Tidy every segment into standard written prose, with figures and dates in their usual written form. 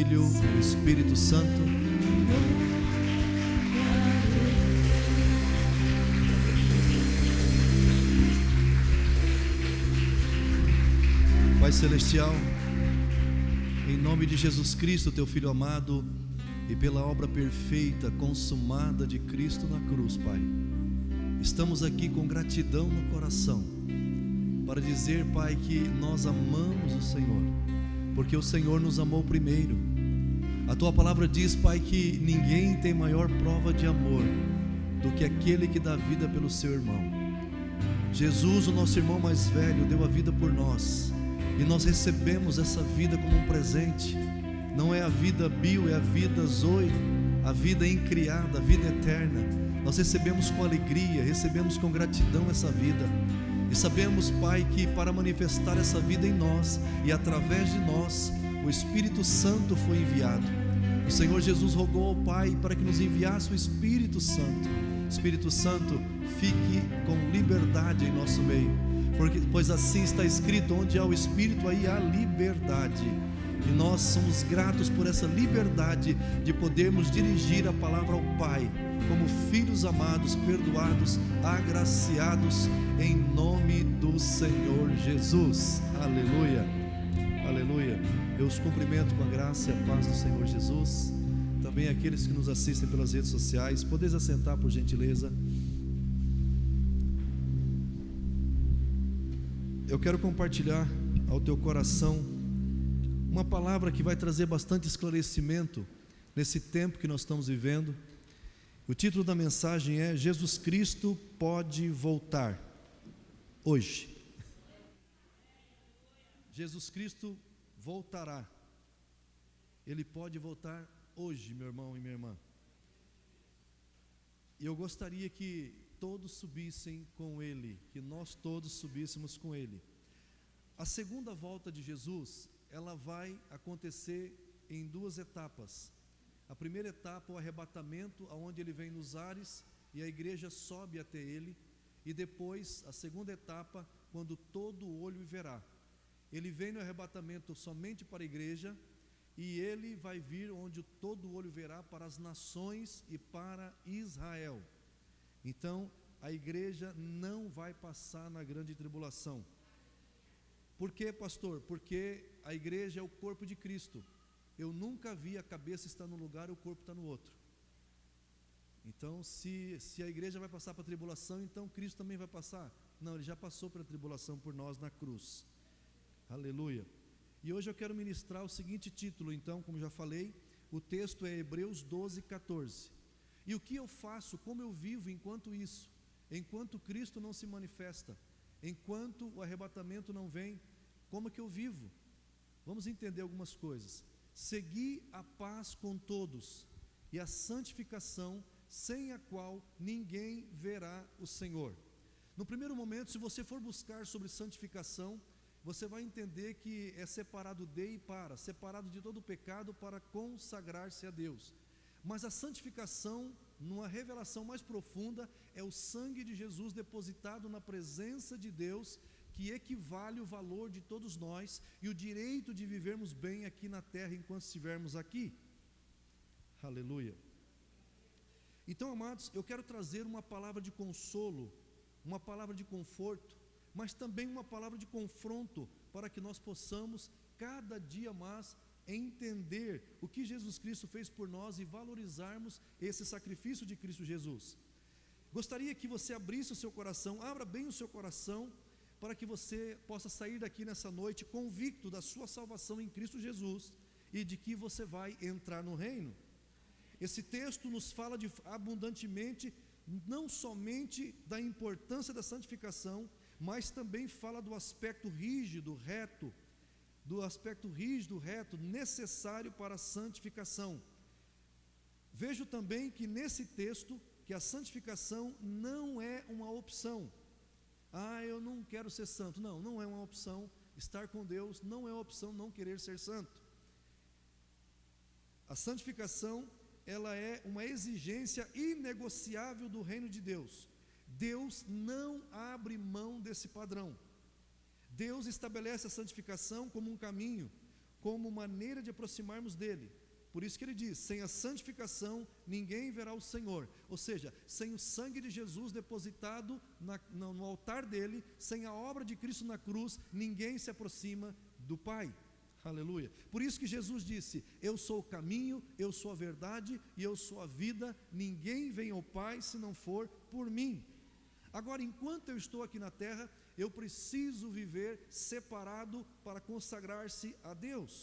Filho, do Espírito Santo. Pai Celestial, em nome de Jesus Cristo, Teu Filho amado, e pela obra perfeita, consumada de Cristo na cruz, Pai, estamos aqui com gratidão no coração, para dizer, Pai, que nós amamos o Senhor, porque o Senhor nos amou primeiro. A Tua palavra diz, Pai, que ninguém tem maior prova de amor do que aquele que dá vida pelo seu irmão. Jesus, o nosso irmão mais velho, deu a vida por nós, e nós recebemos essa vida como um presente. Não é a vida bio, é a vida zoe, a vida incriada, a vida eterna. Nós recebemos com alegria, recebemos com gratidão essa vida. E sabemos, Pai, que para manifestar essa vida em nós e através de nós, o Espírito Santo foi enviado. O Senhor Jesus rogou ao Pai para que nos enviasse o Espírito Santo. Espírito Santo, fique com liberdade em nosso meio, pois assim está escrito: onde há o Espírito, aí há liberdade. E nós somos gratos por essa liberdade de podermos dirigir a palavra ao Pai, como filhos amados, perdoados, agraciados, em nome do Senhor Jesus. Aleluia, aleluia. Eu os cumprimento com a graça e a paz do Senhor Jesus. Também aqueles que nos assistem pelas redes sociais, podeis assentar, por gentileza. Eu quero compartilhar ao teu coração uma palavra que vai trazer bastante esclarecimento nesse tempo que nós estamos vivendo. O título da mensagem é: Jesus Cristo pode voltar hoje. Jesus Cristo voltará. Ele pode voltar hoje, meu irmão e minha irmã. E eu gostaria que todos subissem com Ele, que nós todos subíssemos com Ele. A segunda volta de Jesus, ela vai acontecer em duas etapas. A primeira etapa, o arrebatamento, onde Ele vem nos ares e a igreja sobe até Ele. E depois, a segunda etapa, quando todo olho verá. Ele vem no arrebatamento somente para a igreja, e Ele vai vir onde todo olho verá, para as nações e para Israel. Então, a igreja não vai passar na grande tribulação. Por quê, pastor? Porque a igreja é o corpo de Cristo. Eu nunca vi a cabeça estar num lugar e o corpo estar no outro. Então, se a igreja vai passar para a tribulação, então Cristo também vai passar? Não, Ele já passou pela tribulação por nós na cruz. Aleluia. E hoje eu quero ministrar o seguinte título, então, como já falei, o texto é Hebreus 12, 14. E o que eu faço, como eu vivo enquanto isso? Enquanto Cristo não se manifesta, enquanto o arrebatamento não vem, como que eu vivo? Vamos entender algumas coisas. Segui a paz com todos e a santificação, sem a qual ninguém verá o Senhor. No primeiro momento, se você for buscar sobre santificação, você vai entender que é separado de e para, separado de todo o pecado para consagrar-se a Deus. Mas a santificação, numa revelação mais profunda, é o sangue de Jesus depositado na presença de Deus, que equivale o valor de todos nós e o direito de vivermos bem aqui na terra enquanto estivermos aqui. Aleluia. Então, amados, eu quero trazer uma palavra de consolo, uma palavra de conforto, mas também uma palavra de confronto, para que nós possamos cada dia mais entender o que Jesus Cristo fez por nós e valorizarmos esse sacrifício de Cristo Jesus. Gostaria que você abrisse o seu coração, abra bem o seu coração, para que você possa sair daqui nessa noite convicto da sua salvação em Cristo Jesus e de que você vai entrar no reino. Esse texto nos fala abundantemente, não somente da importância da santificação, mas também fala do aspecto rígido, reto, necessário para a santificação. Vejo também que nesse texto, que a santificação não é uma opção. Eu não quero ser santo. Não, não é uma opção. Estar com Deus não é uma opção, não querer ser santo. A santificação, ela é uma exigência inegociável do reino de Deus. Deus não abre mão desse padrão. Deus estabelece a santificação como um caminho, como maneira de aproximarmos dele. Por isso que ele diz: sem a santificação ninguém verá o Senhor. Ou seja, sem o sangue de Jesus depositado no altar dele, sem a obra de Cristo na cruz, ninguém se aproxima do Pai. Aleluia. Por isso que Jesus disse: eu sou o caminho, eu sou a verdade e eu sou a vida. Ninguém vem ao Pai se não for por mim. Agora, enquanto eu estou aqui na terra, eu preciso viver separado para consagrar-se a Deus.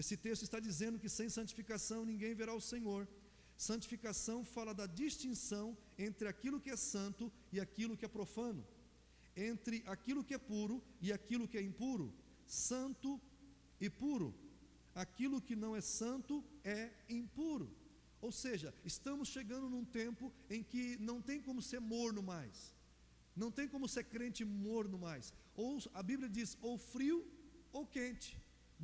Esse texto está dizendo que sem santificação ninguém verá o Senhor. Santificação fala da distinção entre aquilo que é santo e aquilo que é profano, entre aquilo que é puro e aquilo que é impuro, santo e puro. Aquilo que não é santo é impuro. Ou seja, estamos chegando num tempo em que não tem como ser morno mais, não tem como ser crente morno mais. Ou a Bíblia diz, ou frio ou quente.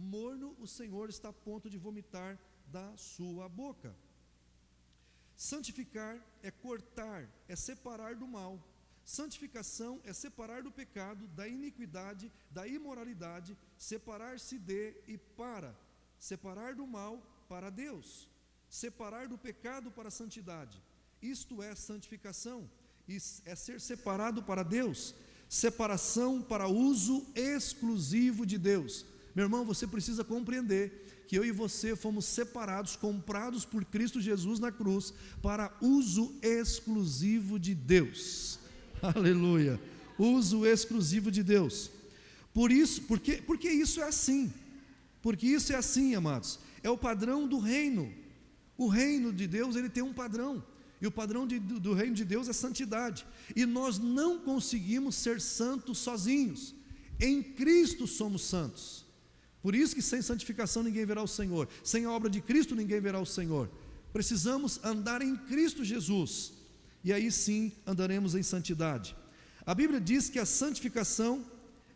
Morno, o Senhor está a ponto de vomitar da sua boca. Santificar é cortar, é separar do mal. Santificação é separar do pecado, da iniquidade, da imoralidade, separar-se de e para, separar do mal para Deus, separar do pecado para a santidade. Isto é santificação, é ser separado para Deus, separação para uso exclusivo de Deus. Meu irmão, você precisa compreender que eu e você fomos separados, comprados por Cristo Jesus na cruz, para uso exclusivo de Deus. Aleluia, uso exclusivo de Deus. Por isso, porque isso é assim, porque isso é assim, amados, é o padrão do reino. O reino de Deus, ele tem um padrão, e o padrão do reino de Deus é santidade, e nós não conseguimos ser santos sozinhos. Em Cristo somos santos. Por isso que sem santificação ninguém verá o Senhor, sem a obra de Cristo ninguém verá o Senhor. Precisamos andar em Cristo Jesus, e aí sim andaremos em santidade. A Bíblia diz que a santificação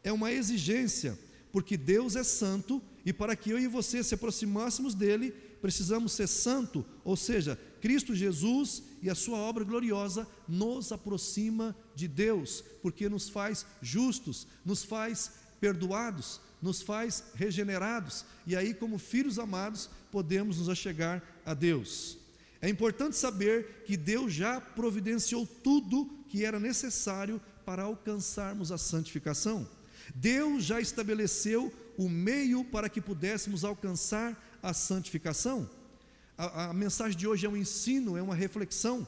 é uma exigência, porque Deus é santo, e para que eu e você se aproximássemos dele, precisamos ser santo, ou seja, Cristo Jesus e a sua obra gloriosa nos aproxima de Deus, porque nos faz justos, nos faz perdoados, nos faz regenerados, e aí como filhos amados podemos nos achegar a Deus. É importante saber que Deus já providenciou tudo que era necessário para alcançarmos a santificação. Deus já estabeleceu o meio para que pudéssemos alcançar a santificação. A mensagem de hoje é um ensino, é uma reflexão,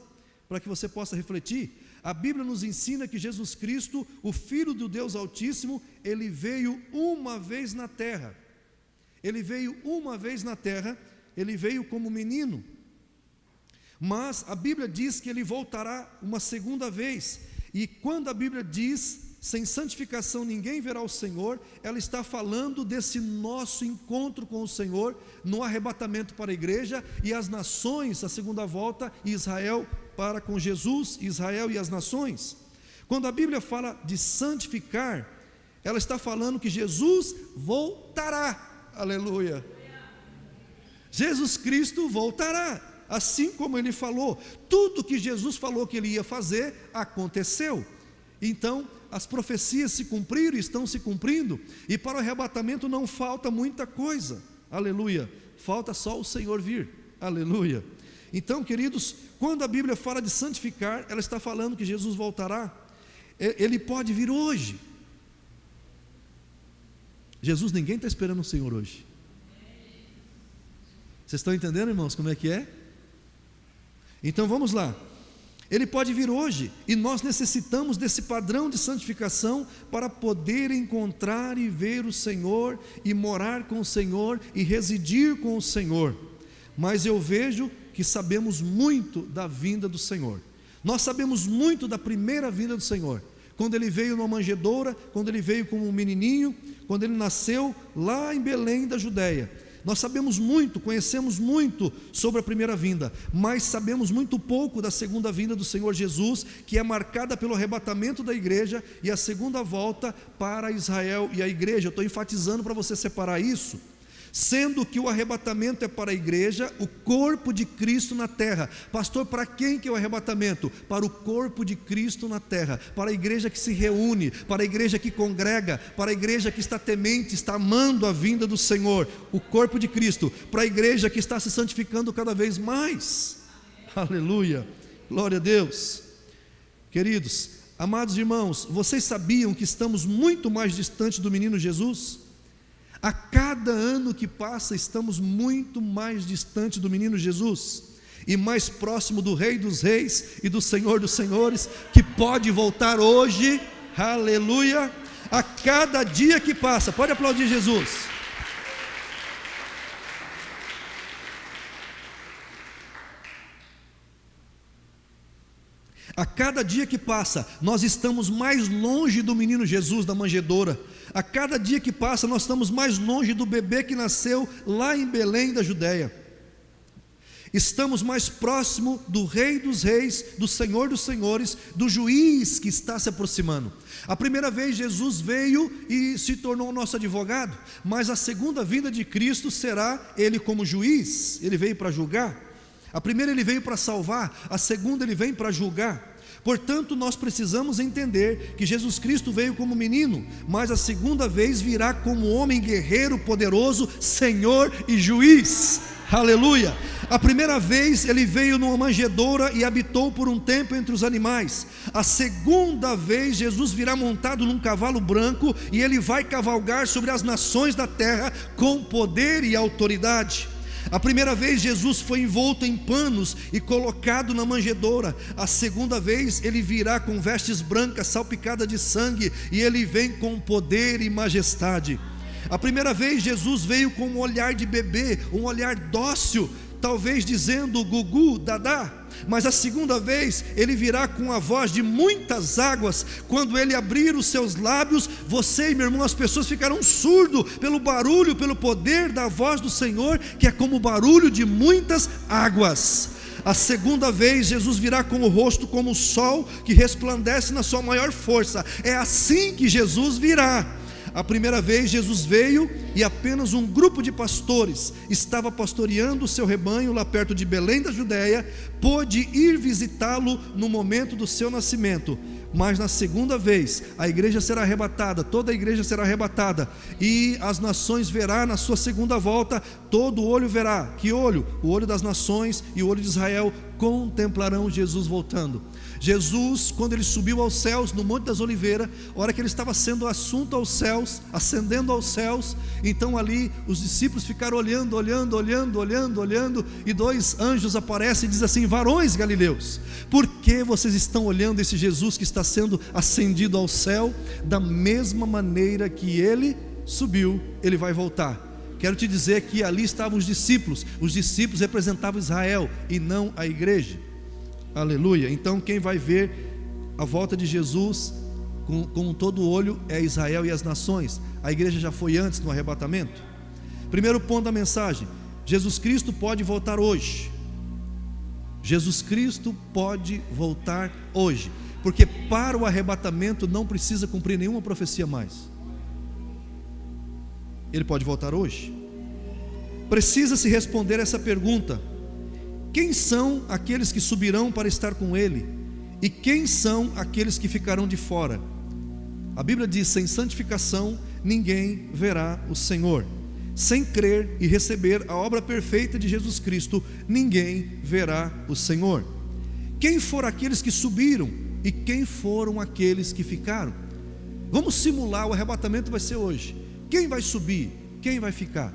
para que você possa refletir. A Bíblia nos ensina que Jesus Cristo, o Filho do Deus Altíssimo, ele veio uma vez na terra. Ele veio uma vez na terra, ele veio como menino. Mas a Bíblia diz que ele voltará uma segunda vez. E quando a Bíblia diz, sem santificação ninguém verá o Senhor, ela está falando desse nosso encontro com o Senhor, no arrebatamento para a igreja, e as nações, a segunda volta, e Israel para com Jesus, Israel e as nações. Quando a Bíblia fala de santificar, ela está falando que Jesus voltará, aleluia. Jesus Cristo voltará, assim como ele falou. Tudo que Jesus falou que ele ia fazer, aconteceu. Então, as profecias se cumpriram, estão se cumprindo, e para o arrebatamento não falta muita coisa, aleluia, falta só o Senhor vir, aleluia. Então, queridos, quando a Bíblia fala de santificar, ela está falando que Jesus voltará. Ele pode vir hoje. Jesus, ninguém está esperando o Senhor hoje. Vocês estão entendendo, irmãos, como é que é? Então vamos lá. Ele pode vir hoje, e nós necessitamos desse padrão de santificação para poder encontrar e ver o Senhor, e morar com o Senhor, e residir com o Senhor. Mas eu vejo que sabemos muito da vinda do Senhor. Nós sabemos muito da primeira vinda do Senhor, quando ele veio numa manjedoura, quando ele veio como um menininho, quando ele nasceu lá em Belém da Judéia. Nós sabemos muito, conhecemos muito sobre a primeira vinda, mas sabemos muito pouco da segunda vinda do Senhor Jesus, que é marcada pelo arrebatamento da igreja e a segunda volta para Israel e a igreja. Eu estou enfatizando para você separar isso. sendo que o arrebatamento é para a igreja, o corpo de Cristo na terra. Pastor, para quem que é o arrebatamento? Para o corpo de Cristo na terra, para a igreja que se reúne, para a igreja que congrega, para a igreja que está temente, está amando a vinda do Senhor, o corpo de Cristo, para a igreja que está se santificando cada vez mais. Aleluia, glória a Deus. Queridos, amados irmãos, vocês sabiam que estamos muito mais distantes do menino Jesus? A cada ano que passa, estamos muito mais distante do menino Jesus e mais próximo do Rei dos Reis e do Senhor dos Senhores, que pode voltar hoje. Aleluia! A cada dia que passa, pode aplaudir Jesus. A cada dia que passa, nós estamos mais longe do menino Jesus da manjedoura. A cada dia que passa, nós estamos mais longe do bebê que nasceu lá em Belém da Judéia. Estamos mais próximo do Rei dos Reis, do Senhor dos Senhores, do juiz que está se aproximando. A primeira vez Jesus veio e se tornou nosso advogado, mas a segunda vinda de Cristo será Ele como juiz. Ele veio para julgar. A primeira Ele veio para salvar, a segunda Ele vem para julgar. Portanto, nós precisamos entender que Jesus Cristo veio como menino, mas a segunda vez virá como homem guerreiro, poderoso, Senhor e juiz. Aleluia! A primeira vez Ele veio numa manjedoura e habitou por um tempo entre os animais. A segunda vez Jesus virá montado num cavalo branco e Ele vai cavalgar sobre as nações da terra com poder e autoridade. A primeira vez Jesus foi envolto em panos e colocado na manjedoura. A segunda vez Ele virá com vestes brancas salpicadas de sangue e Ele vem com poder e majestade. A primeira vez Jesus veio com um olhar de bebê, um olhar dócil, talvez dizendo gugu, dadá. Mas a segunda vez Ele virá com a voz de muitas águas. Quando Ele abrir os seus lábios, você e meu irmão, as pessoas ficarão surdos pelo barulho, pelo poder da voz do Senhor, que é como o barulho de muitas águas. A segunda vez Jesus virá com o rosto como o sol que resplandece na sua maior força. É assim que Jesus virá. A primeira vez Jesus veio e apenas um grupo de pastores estava pastoreando o seu rebanho lá perto de Belém da Judéia, pôde ir visitá-lo no momento do seu nascimento. Mas na segunda vez a igreja será arrebatada, toda a igreja será arrebatada, e as nações verá na sua segunda volta, todo olho verá. Que olho? O olho das nações e o olho de Israel contemplarão Jesus voltando. Jesus, quando Ele subiu aos céus, no Monte das Oliveiras, a hora que Ele estava sendo assunto aos céus, ascendendo aos céus, então ali os discípulos ficaram olhando, e dois anjos aparecem e dizem assim: varões galileus, por que vocês estão olhando esse Jesus que está sendo ascendido ao céu? Da mesma maneira que Ele subiu, Ele vai voltar. Quero te dizer que ali estavam os discípulos representavam Israel e não a igreja. Aleluia. Então quem vai ver a volta de Jesus com todo o olho é Israel e as nações. A igreja já foi antes no arrebatamento. Primeiro ponto da mensagem: Jesus Cristo pode voltar hoje. Jesus Cristo pode voltar hoje, porque para o arrebatamento não precisa cumprir nenhuma profecia mais. Ele pode voltar hoje. Precisa-se responder essa pergunta: quem são aqueles que subirão para estar com Ele? E quem são aqueles que ficarão de fora? A Bíblia diz: sem santificação ninguém verá o Senhor. Sem crer e receber a obra perfeita de Jesus Cristo, ninguém verá o Senhor. Quem foram aqueles que subiram e quem foram aqueles que ficaram? Vamos simular, o arrebatamento vai ser hoje. Quem vai subir? Quem vai ficar?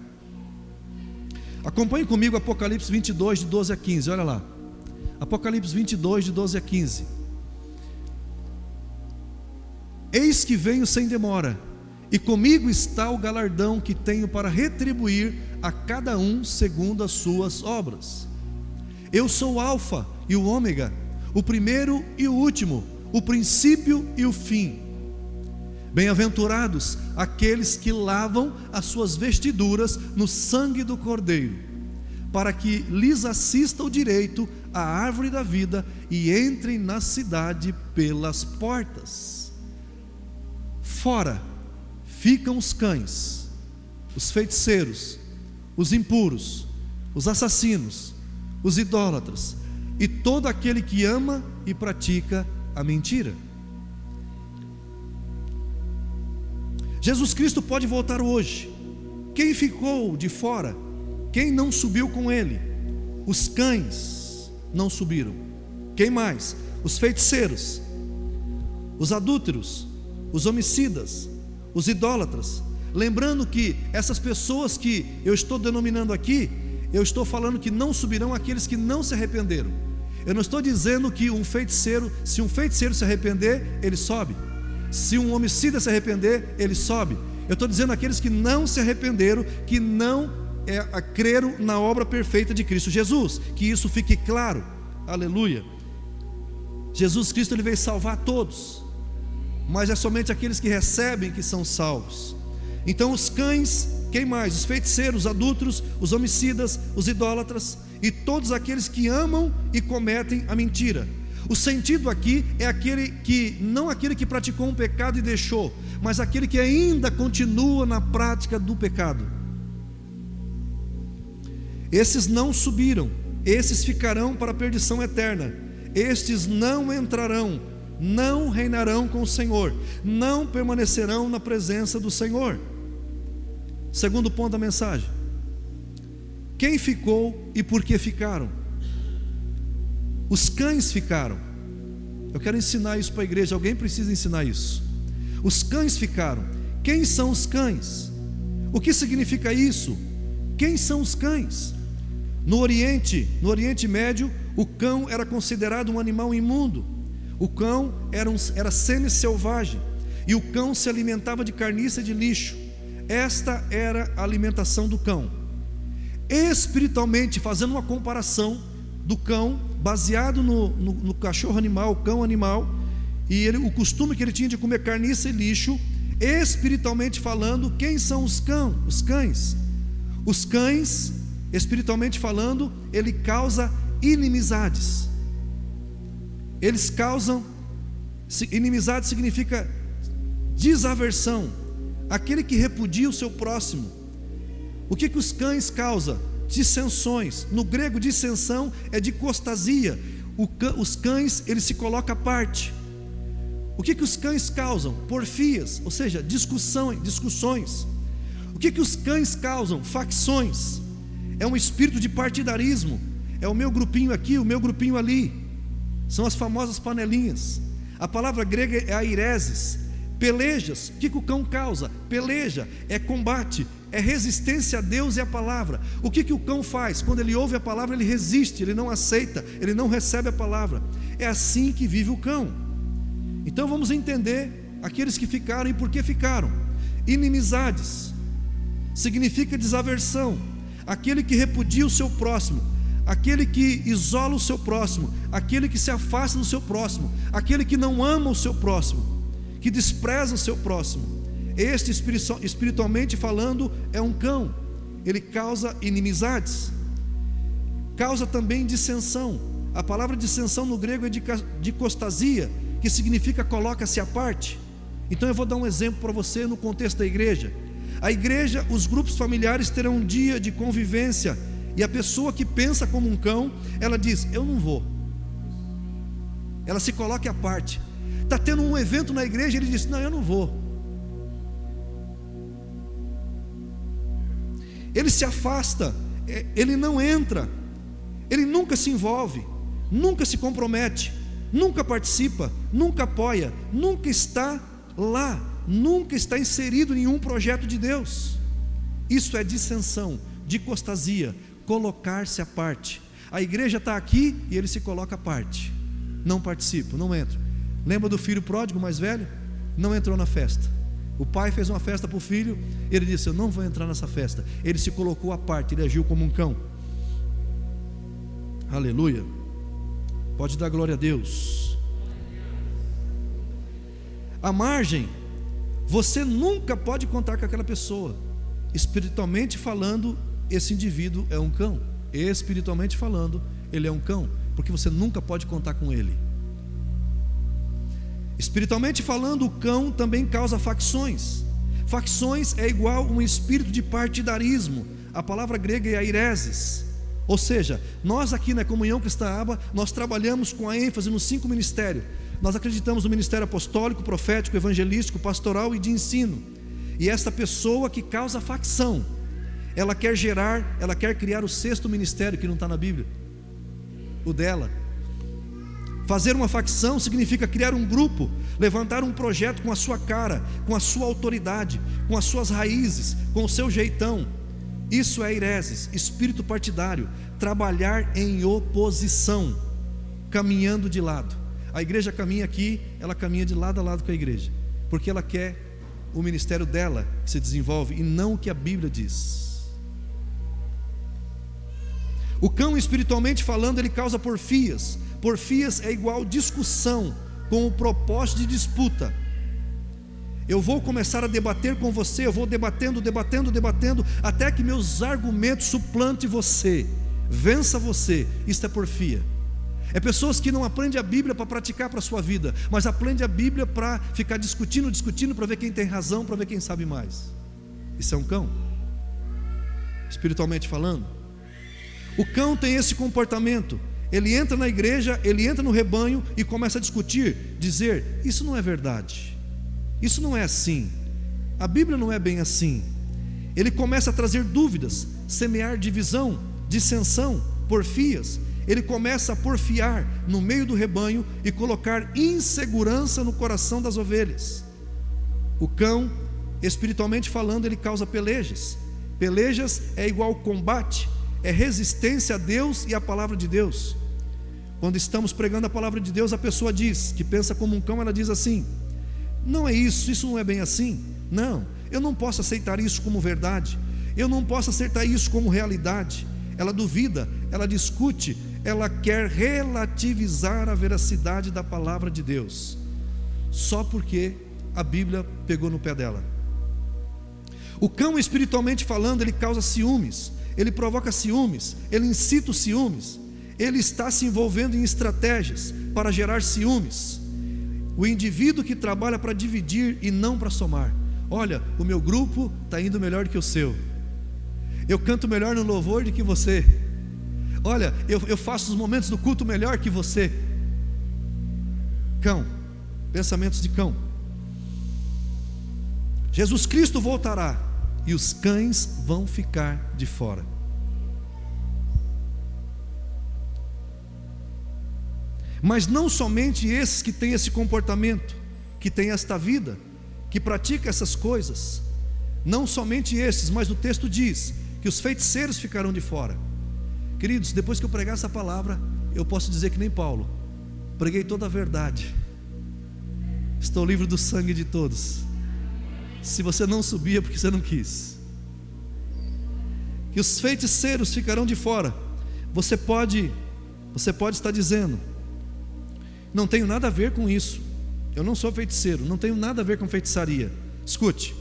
Acompanhe comigo Apocalipse 22, de 12 a 15, olha lá. Apocalipse 22, de 12 a 15. Eis que venho sem demora, e comigo está o galardão que tenho para retribuir a cada um segundo as suas obras. Eu sou o Alfa e o Ômega, o primeiro e o último, o princípio e o fim. Bem-aventurados aqueles que lavam as suas vestiduras no sangue do Cordeiro, para que lhes assista o direito à árvore da vida e entrem na cidade pelas portas. Fora ficam os cães, os feiticeiros, os impuros, os assassinos, os idólatras e todo aquele que ama e pratica a mentira. Jesus Cristo pode voltar hoje. Quem ficou de fora? Quem não subiu com Ele? Os cães não subiram. Quem mais? Os feiticeiros, os adúlteros, os homicidas, os idólatras. Lembrando que essas pessoas que eu estou denominando aqui, eu estou falando que não subirão aqueles que não se arrependeram. Eu não estou dizendo que um feiticeiro, se um feiticeiro se arrepender, ele sobe. Se um homicida se arrepender, ele sobe. Eu estou dizendo aqueles que não se arrependeram, que não creram na obra perfeita de Cristo Jesus. Que isso fique claro. Aleluia. Jesus Cristo, Ele veio salvar todos, mas é somente aqueles que recebem que são salvos. Então os cães, quem mais? Os feiticeiros, os adúlteros, os homicidas, os idólatras e todos aqueles que amam e cometem a mentira. O sentido aqui é aquele que, não aquele que praticou um pecado e deixou, mas aquele que ainda continua na prática do pecado. Esses não subiram, esses ficarão para a perdição eterna. Estes não entrarão, não reinarão com o Senhor, não permanecerão na presença do Senhor. Segundo ponto da mensagem: quem ficou e por que ficaram? Os cães ficaram. Eu quero ensinar isso para a igreja, alguém precisa ensinar isso. Os cães ficaram. Quem são os cães? O que significa isso? Quem são os cães? No Oriente Médio, o cão era considerado um animal imundo. O cão era semi-selvagem, e o cão se alimentava de carniça e de lixo. Esta era a alimentação do cão. Espiritualmente, fazendo uma comparação do cão, baseado no cachorro animal, o cão animal, e o costume que ele tinha de comer carniça e lixo, espiritualmente falando, quem são os cães? Os cães, espiritualmente falando, ele causa inimizades. Eles causam, inimizade significa desaversão, aquele que repudia o seu próximo. O que os cães causam? Dissensões. No grego, dissensão é dicostasia. Os cães, eles se colocam à parte. O que os cães causam? Porfias, ou seja, discussões. O que os cães causam? Facções. É um espírito de partidarismo. É o meu grupinho aqui, o meu grupinho ali. São as famosas panelinhas. A palavra grega é aireses. Pelejas. O que o cão causa? Peleja, é combate, é resistência a Deus e a palavra. O que o cão faz? Quando ele ouve a palavra, ele resiste, ele não aceita, ele não recebe a palavra. É assim que vive o cão. Então vamos entender aqueles que ficaram e por que ficaram. Inimizades significa desaversão, aquele que repudia o seu próximo, aquele que isola o seu próximo, aquele que se afasta do seu próximo, aquele que não ama o seu próximo, que despreza o seu próximo. Este, espiritualmente falando, é um cão. Ele causa inimizades, causa também dissensão. A palavra dissensão no grego é dicostasia, que significa coloca-se à parte. Então eu vou dar um exemplo para você no contexto da igreja. A igreja, os grupos familiares terão um dia de convivência, e a pessoa que pensa como um cão, ela diz, eu não vou. Ela se coloca à parte. Está tendo um evento na igreja, ele diz, não, eu não vou. Ele se afasta, ele não entra, ele nunca se envolve, nunca se compromete, nunca participa, nunca apoia, nunca está lá, nunca está inserido em nenhum projeto de Deus. Isso é dissensão, dicostasia, colocar-se à parte. A igreja está aqui e ele se coloca à parte, não participa, não entra. Lembra do filho pródigo mais velho? Não entrou na festa. O pai fez uma festa para o filho, ele disse, eu não vou entrar nessa festa. Ele se colocou à parte, ele agiu como um cão. Aleluia. Pode dar glória a Deus. À margem, você nunca pode contar com aquela pessoa. Espiritualmente falando, esse indivíduo é um cão. Espiritualmente falando, ele é um cão, porque você nunca pode contar com ele. Espiritualmente falando, o cão também causa facções. Facções é igual a um espírito de partidarismo, a palavra grega é aireses. Ou seja, nós aqui na Comunhão Cristã Aba, nós trabalhamos com a ênfase nos 5 ministérios. Nós acreditamos no ministério apostólico, profético, evangelístico, pastoral e de ensino. E esta pessoa que causa facção, ela quer criar o 6º ministério que não está na Bíblia, o dela. Fazer uma facção significa criar um grupo, levantar um projeto com a sua cara, com a sua autoridade, com as suas raízes, com o seu jeitão. Isso é aireses, espírito partidário, trabalhar em oposição, caminhando de lado. A igreja caminha aqui, ela caminha de lado a lado com a igreja, porque ela quer o ministério dela que se desenvolve e não o que a Bíblia diz. O cão, espiritualmente falando, ele causa porfias. Porfias é igual discussão, com o propósito de disputa. Eu vou começar a debater com você, eu vou debatendo, até que meus argumentos suplantem você, vença você. Isso é porfia. É pessoas que não aprendem a Bíblia para praticar para a sua vida, mas aprendem a Bíblia para ficar discutindo para ver quem tem razão, para ver quem sabe mais. Isso é um cão, espiritualmente falando. O cão tem esse comportamento. Ele entra na igreja, ele entra no rebanho e começa a discutir, dizer: isso não é verdade, isso não é assim, a Bíblia não é bem assim. Ele começa a trazer dúvidas, semear divisão, dissensão, porfias. Ele começa a porfiar no meio do rebanho e colocar insegurança no coração das ovelhas. O cão, espiritualmente falando, ele causa pelejas. Pelejas é igual combate, é resistência a Deus e à palavra de Deus. Quando estamos pregando a palavra de Deus, a pessoa diz, que pensa como um cão, ela diz assim: não é isso, isso não é bem assim. Não, eu não posso aceitar isso como verdade, eu não posso aceitar isso como realidade. Ela duvida, ela discute, ela quer relativizar a veracidade da palavra de Deus, só porque a Bíblia pegou no pé dela. O cão, espiritualmente falando, ele causa ciúmes, ele provoca ciúmes, ele incita os ciúmes, ele está se envolvendo em estratégias para gerar ciúmes. O indivíduo que trabalha para dividir e não para somar. Olha, o meu grupo está indo melhor do que o seu, eu canto melhor no louvor do que você, olha, eu faço os momentos do culto melhor que você. Cão, pensamentos de cão. Jesus Cristo voltará e os cães vão ficar de fora. Mas não somente esses que têm esse comportamento, que têm esta vida, que praticam essas coisas, não somente esses, mas o texto diz que os feiticeiros ficarão de fora. Queridos, depois que eu pregar essa palavra, eu posso dizer que nem Paulo: preguei toda a verdade, estou livre do sangue de todos. Se você não subia, é porque você não quis. Que os feiticeiros ficarão de fora. Você pode estar dizendo: não tenho nada a ver com isso, eu não sou feiticeiro, não tenho nada a ver com feitiçaria. Escute,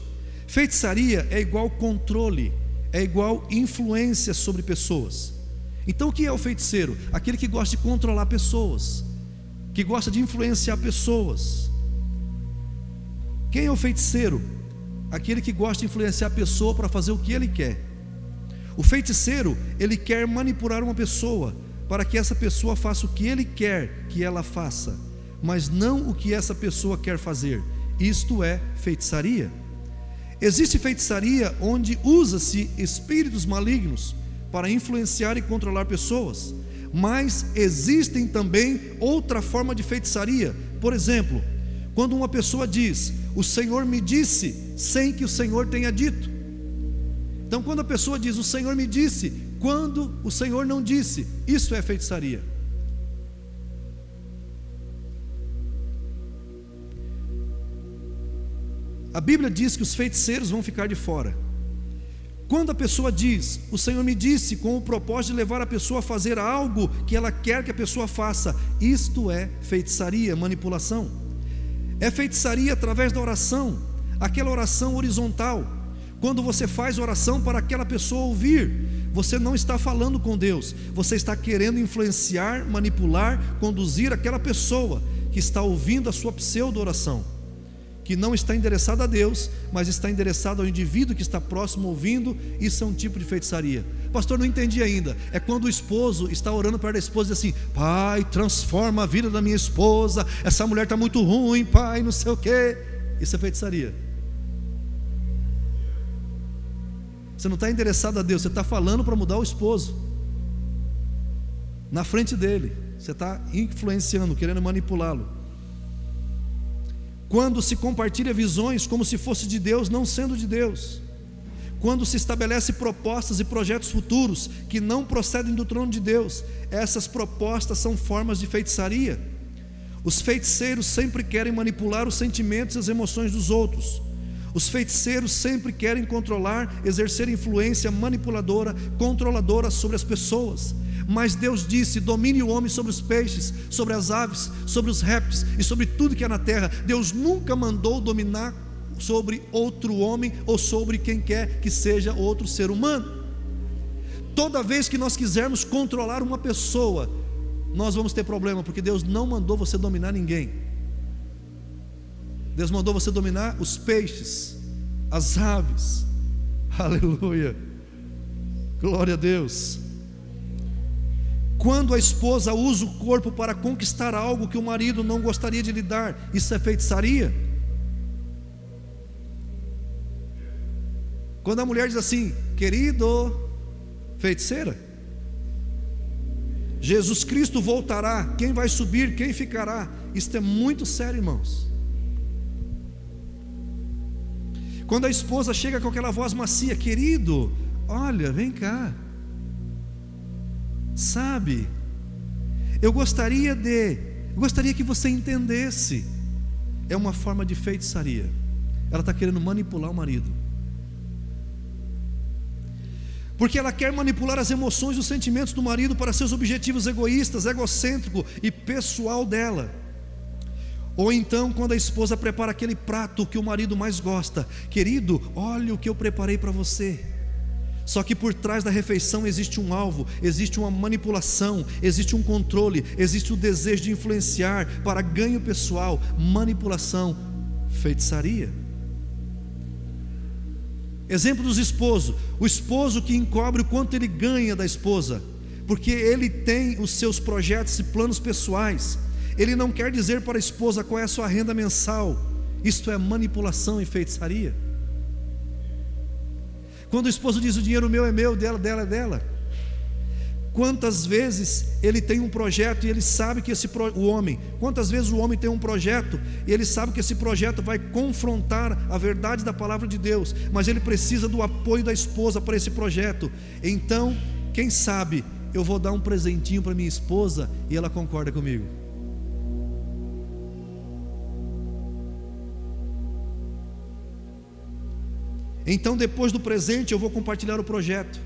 feitiçaria é igual controle, é igual influência sobre pessoas. Então o que é o feiticeiro? Aquele que gosta de controlar pessoas, que gosta de influenciar pessoas. Quem é o feiticeiro? Aquele que gosta de influenciar a pessoa para fazer o que ele quer. O feiticeiro, ele quer manipular uma pessoa para que essa pessoa faça o que ele quer que ela faça, mas não o que essa pessoa quer fazer. Isto é feitiçaria. Existe feitiçaria onde usa-se espíritos malignos para influenciar e controlar pessoas, mas existem também outra forma de feitiçaria. Por exemplo, quando uma pessoa diz: o Senhor me disse, sem que o Senhor tenha dito. Então, quando a pessoa diz: o Senhor me disse, quando o Senhor não disse, isso é feitiçaria. A Bíblia diz que os feiticeiros vão ficar de fora. Quando a pessoa diz: o Senhor me disse, com o propósito de levar a pessoa a fazer algo que ela quer que a pessoa faça, isto é feitiçaria, manipulação. É feitiçaria através da oração, aquela oração horizontal. Quando você faz oração para aquela pessoa ouvir, você não está falando com Deus, você está querendo influenciar, manipular, conduzir aquela pessoa que está ouvindo a sua pseudo-oração, que não está endereçada a Deus, mas está endereçada ao indivíduo que está próximo ouvindo. Isso é um tipo de feitiçaria. Pastor, não entendi ainda. É quando o esposo está orando perto da esposa e diz assim: Pai, transforma a vida da minha esposa, essa mulher está muito ruim, Pai, não sei o quê. Isso é feitiçaria. Você não está endereçado a Deus, você está falando para mudar o esposo na frente dele. Você está influenciando, querendo manipulá-lo. Quando se compartilha visões como se fosse de Deus, não sendo de Deus. Quando se estabelece propostas e projetos futuros que não procedem do trono de Deus, essas propostas são formas de feitiçaria. Os feiticeiros sempre querem manipular os sentimentos e as emoções dos outros. Os feiticeiros sempre querem controlar, exercer influência manipuladora, controladora sobre as pessoas. Mas Deus disse: domine o homem sobre os peixes, sobre as aves, sobre os répteis e sobre tudo que há na terra. Deus nunca mandou dominar sobre outro homem ou sobre quem quer que seja outro ser humano. Toda vez que nós quisermos controlar uma pessoa, nós vamos ter problema, porque Deus não mandou você dominar ninguém. Deus mandou você dominar os peixes, as aves. Aleluia, glória a Deus. Quando a esposa usa o corpo para conquistar algo que o marido não gostaria de lhe dar, isso é feitiçaria? Quando a mulher diz assim: querido, feiticeira. Jesus Cristo voltará, quem vai subir, quem ficará? Isso é muito sério, irmãos. Quando a esposa chega com aquela voz macia: querido, olha, vem cá, sabe, eu gostaria que você entendesse. É uma forma de feitiçaria. Ela está querendo manipular o marido, porque ela quer manipular as emoções e os sentimentos do marido para seus objetivos egoístas, egocêntrico e pessoal dela. Ou então, quando a esposa prepara aquele prato que o marido mais gosta: querido, olha o que eu preparei para você. Só que por trás da refeição existe um alvo, existe uma manipulação, existe um controle, existe o desejo de influenciar para ganho pessoal, manipulação, feitiçaria. Exemplo dos esposos: o esposo que encobre o quanto ele ganha da esposa, porque ele tem os seus projetos e planos pessoais. Ele não quer dizer para a esposa qual é a sua renda mensal. Isto é manipulação e feitiçaria. Quando o esposo diz: o dinheiro meu é meu, dela é dela. Quantas vezes ele tem um projeto e ele sabe que quantas vezes o homem tem um projeto e ele sabe que esse projeto vai confrontar a verdade da palavra de Deus, mas ele precisa do apoio da esposa para esse projeto. Então, quem sabe eu vou dar um presentinho para minha esposa e ela concorda comigo. Então, depois do presente, eu vou compartilhar o projeto.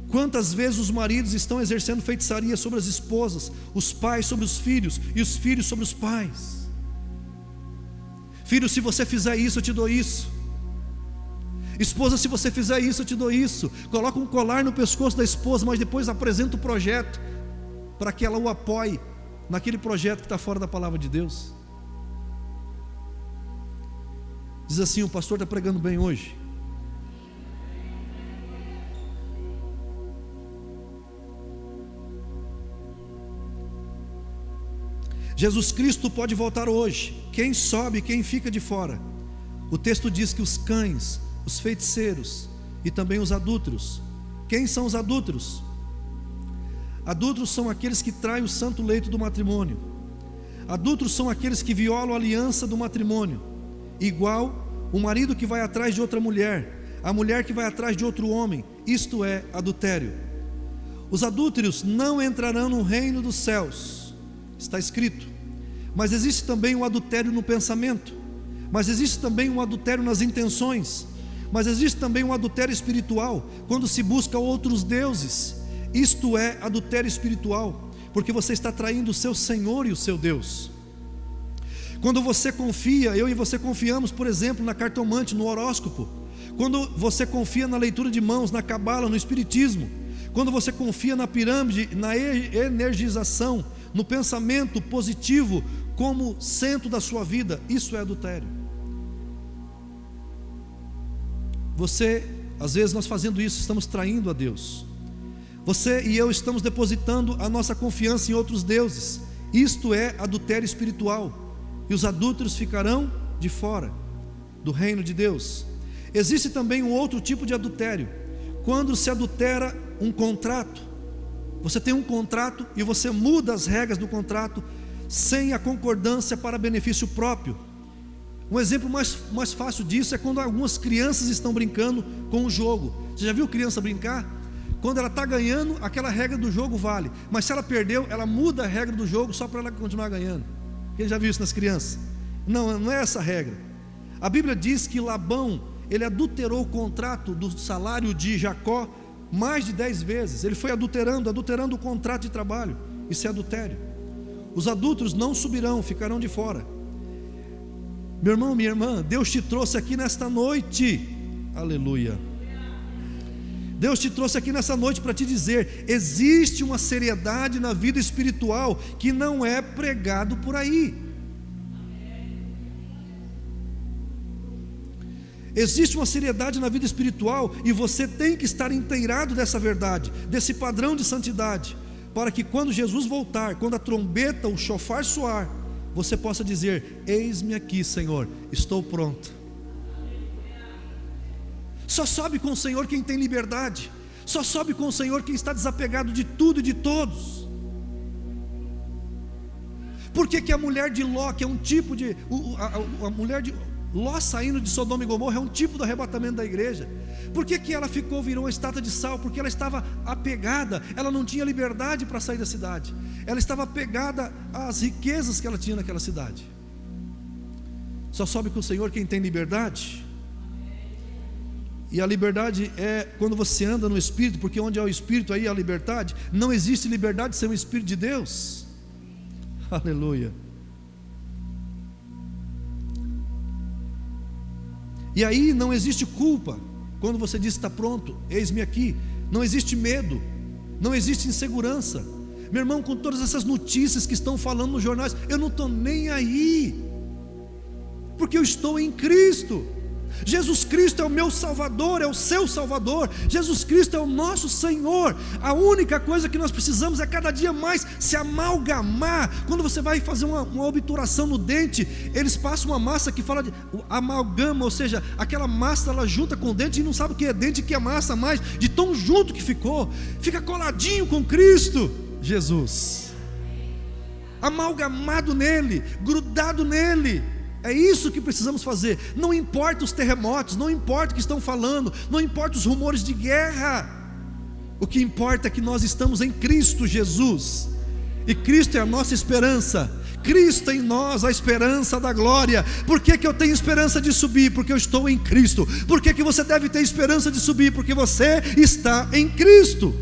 Quantas vezes os maridos estão exercendo feitiçaria sobre as esposas, os pais sobre os filhos e os filhos sobre os pais? Filho, se você fizer isso, eu te dou isso. Esposa, se você fizer isso, eu te dou isso. Coloca um colar no pescoço da esposa, mas depois apresenta o projeto para que ela o apoie naquele projeto que está fora da palavra de Deus. Diz assim: o pastor está pregando bem hoje. Jesus Cristo pode voltar hoje. Quem sobe, quem fica de fora? O texto diz que os cães, os feiticeiros e também os adúlteros. Quem são os adúlteros? Adúlteros são aqueles que traem o santo leito do matrimônio. Adúlteros são aqueles que violam a aliança do matrimônio. Igual o marido que vai atrás de outra mulher, a mulher que vai atrás de outro homem. Isto é adultério. Os adúlteros não entrarão no reino dos céus, está escrito. Mas existe também o adultério no pensamento, mas existe também um adultério nas intenções, mas existe também um adultério espiritual, quando se busca outros deuses. Isto é adultério espiritual, porque você está traindo o seu Senhor e o seu Deus. Quando você confia, eu e você confiamos, por exemplo, na cartomante, no horóscopo. Quando você confia na leitura de mãos, na cabala, no espiritismo. Quando você confia na pirâmide, na energização, no pensamento positivo, como centro da sua vida, isso é adultério. Às vezes nós fazendo isso, estamos traindo a Deus. Você e eu estamos depositando a nossa confiança em outros deuses. Isto é adultério espiritual. E os adúlteros ficarão de fora do reino de Deus. Existe também um outro tipo de adultério, quando se adultera um contrato. Você tem um contrato e você muda as regras do contrato sem a concordância para benefício próprio. Um exemplo mais fácil disso é quando algumas crianças estão brincando com o jogo. Você já viu criança brincar? Quando ela está ganhando, aquela regra do jogo vale, mas se ela perdeu, ela muda a regra do jogo só para ela continuar ganhando. Quem já viu isso nas crianças? Não é essa a regra. A Bíblia diz que Labão, ele adulterou o contrato do salário de Jacó mais de 10 vezes. Ele foi adulterando o contrato de trabalho. Isso é adultério. Os adúlteros não subirão, ficarão de fora. Meu irmão, minha irmã, Deus te trouxe aqui nesta noite, aleluia. Deus te trouxe aqui nessa noite para te dizer: existe uma seriedade na vida espiritual que não é pregado por aí. Existe uma seriedade na vida espiritual e você tem que estar inteirado dessa verdade, desse padrão de santidade, para que quando Jesus voltar, quando a trombeta, o chofar soar, você possa dizer: eis-me aqui, Senhor, estou pronto. Só sobe com o Senhor quem tem liberdade. Só sobe com o Senhor quem está desapegado de tudo e de todos. Por que a mulher de Ló, que é um tipo de... a mulher de Ló saindo de Sodoma e Gomorra é um tipo do arrebatamento da igreja. Por que ela virou uma estátua de sal? Porque ela estava apegada, ela não tinha liberdade para sair da cidade. Ela estava apegada às riquezas que ela tinha naquela cidade. Só sobe com o Senhor quem tem liberdade. E a liberdade é quando você anda no Espírito, porque onde é o Espírito, aí é a liberdade. Não existe liberdade sem o Espírito de Deus. Aleluia. E aí não existe culpa. Quando você diz: está pronto, eis-me aqui. Não existe medo, não existe insegurança. Meu irmão, com todas essas notícias que estão falando nos jornais, eu não estou nem aí, porque eu estou em Cristo. Jesus Cristo é o meu Salvador, é o seu Salvador. Jesus Cristo é o nosso Senhor. A única coisa que nós precisamos é cada dia mais se amalgamar. Quando você vai fazer uma obturação no dente, eles passam uma massa que fala de amalgama, ou seja, aquela massa ela junta com o dente e não sabe o que é dente e o que é massa mais, de tão junto que ficou. Fica coladinho com Cristo Jesus, amalgamado nele, grudado nele. É isso que precisamos fazer. Não importa os terremotos, não importa o que estão falando, não importa os rumores de guerra. O que importa é que nós estamos em Cristo Jesus, e Cristo é a nossa esperança. Cristo em nós, a esperança da glória. Por que eu tenho esperança de subir? Porque eu estou em Cristo. Por que você deve ter esperança de subir? Porque você está em Cristo.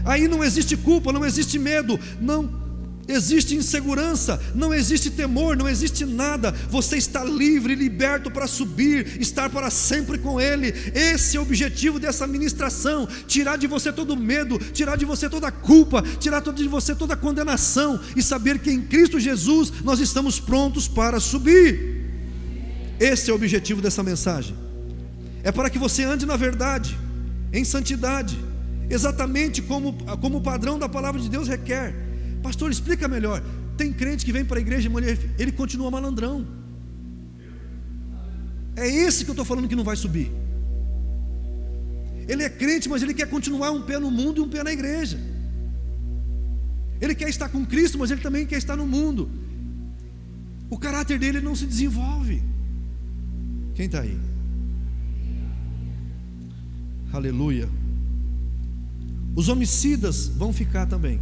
Aí não existe culpa, não existe medo, não existe insegurança, não existe temor, não existe nada. Você está livre, liberto para subir, estar para sempre com Ele. Esse é o objetivo dessa ministração: tirar de você todo medo, tirar de você toda culpa, tirar de você toda condenação, e saber que em Cristo Jesus nós estamos prontos para subir. Esse é o objetivo dessa mensagem. É para que você ande na verdade, em santidade, exatamente como o padrão da palavra de Deus requer. Pastor, explica melhor. Tem crente que vem para a igreja, ele continua malandrão. É esse que eu estou falando que não vai subir. Ele é crente, mas ele quer continuar um pé no mundo e um pé na igreja. Ele quer estar com Cristo, mas ele também quer estar no mundo. O caráter dele não se desenvolve. Quem está aí? Aleluia. Os homicidas vão ficar também.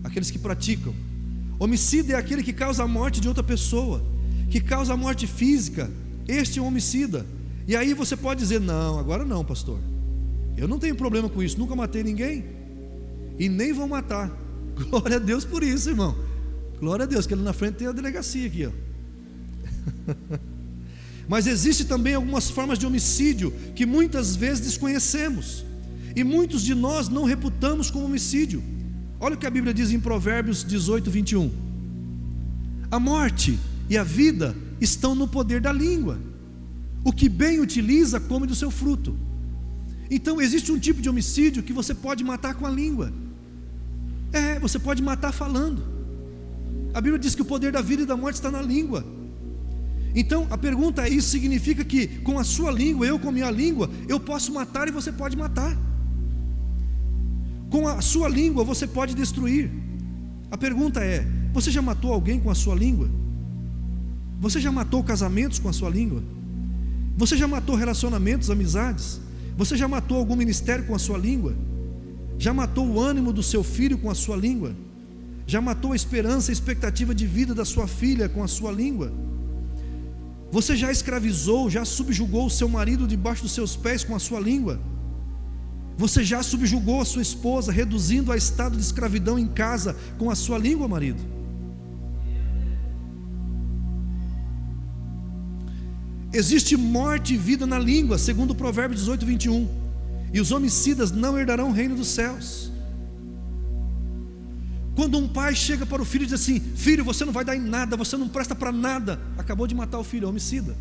Aqueles que praticam. Homicida é aquele que causa a morte de outra pessoa, que causa a morte física. Este é um homicida. E aí você pode dizer: não, agora não, pastor, eu não tenho problema com isso, nunca matei ninguém e nem vou matar. Glória a Deus por isso, irmão. Glória a Deus, que ali na frente tem a delegacia aqui, ó. Mas existe também algumas formas de homicídio que muitas vezes desconhecemos, e muitos de nós não reputamos como homicídio. Olha o que a Bíblia diz em Provérbios 18, 21. A morte e a vida estão no poder da língua. O que bem utiliza, come do seu fruto. Então existe um tipo de homicídio que você pode matar com a língua. Você pode matar falando. A Bíblia diz que o poder da vida e da morte está na língua. Então a pergunta é: isso significa que com a sua língua, eu com a minha língua, eu posso matar e você pode matar? Com a sua língua você pode destruir. A pergunta é: você já matou alguém com a sua língua? Você já matou casamentos com a sua língua? Você já matou relacionamentos, amizades? Você já matou algum ministério com a sua língua? Já matou o ânimo do seu filho com a sua língua? Já matou a esperança e expectativa de vida da sua filha com a sua língua? Você já escravizou, já subjugou o seu marido debaixo dos seus pés com a sua língua? Você já subjugou a sua esposa, reduzindo a estado de escravidão em casa com a sua língua, marido? Existe morte e vida na língua, segundo o Provérbios 18, 21. E os homicidas não herdarão o reino dos céus. Quando um pai chega para o filho e diz assim: filho, você não vai dar em nada, você não presta para nada, acabou de matar o filho, é homicida.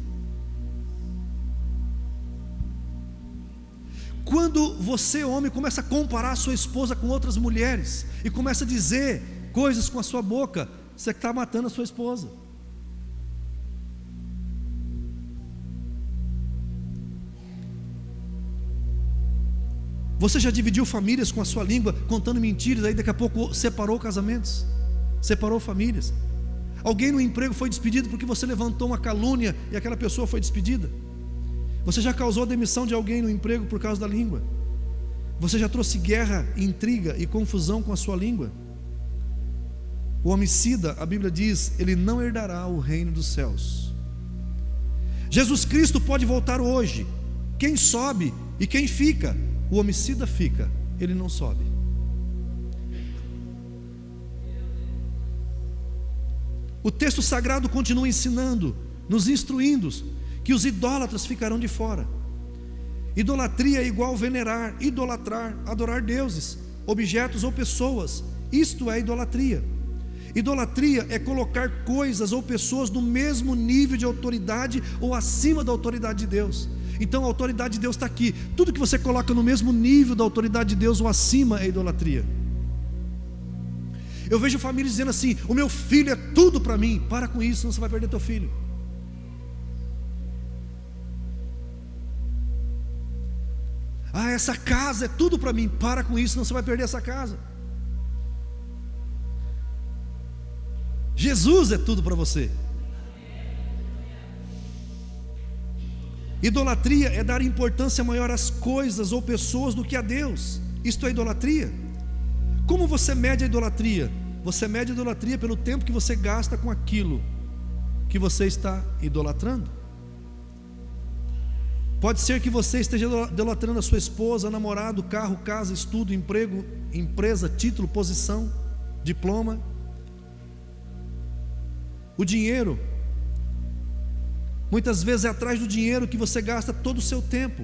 Quando você, homem, começa a comparar a sua esposa com outras mulheres e começa a dizer coisas com a sua boca, você está matando a sua esposa. Você já dividiu famílias com a sua língua, contando mentiras, aí daqui a pouco separou casamentos, separou famílias. Alguém no emprego foi despedido porque você levantou uma calúnia e aquela pessoa foi despedida. Você já causou a demissão de alguém no emprego por causa da língua. Você já trouxe guerra, intriga e confusão com a sua língua. O homicida, a Bíblia diz, ele não herdará o reino dos céus. Jesus Cristo pode voltar hoje. Quem sobe e quem fica? O homicida fica, ele não sobe. O texto sagrado continua ensinando, nos instruindo, que os idólatras ficarão de fora. Idolatria é igual venerar, idolatrar, adorar deuses, objetos ou pessoas. Isto é idolatria. Idolatria é colocar coisas ou pessoas no mesmo nível de autoridade ou acima da autoridade de Deus. Então a autoridade de Deus está aqui. Tudo que você coloca no mesmo nível da autoridade de Deus ou acima é idolatria. Eu vejo famílias dizendo assim: o meu filho é tudo para mim. Para com isso, senão você vai perder teu filho. Essa casa é tudo para mim. Para com isso, senão você vai perder essa casa. Jesus é tudo para você. Idolatria é dar importância maior às coisas ou pessoas do que a Deus. Isto é idolatria. Como você mede a idolatria? Você mede a idolatria pelo tempo que você gasta com aquilo que você está idolatrando. Pode ser que você esteja idolatrando a sua esposa, namorado, carro, casa, estudo, emprego, empresa, título, posição, diploma. O dinheiro. Muitas vezes é atrás do dinheiro que você gasta todo o seu tempo.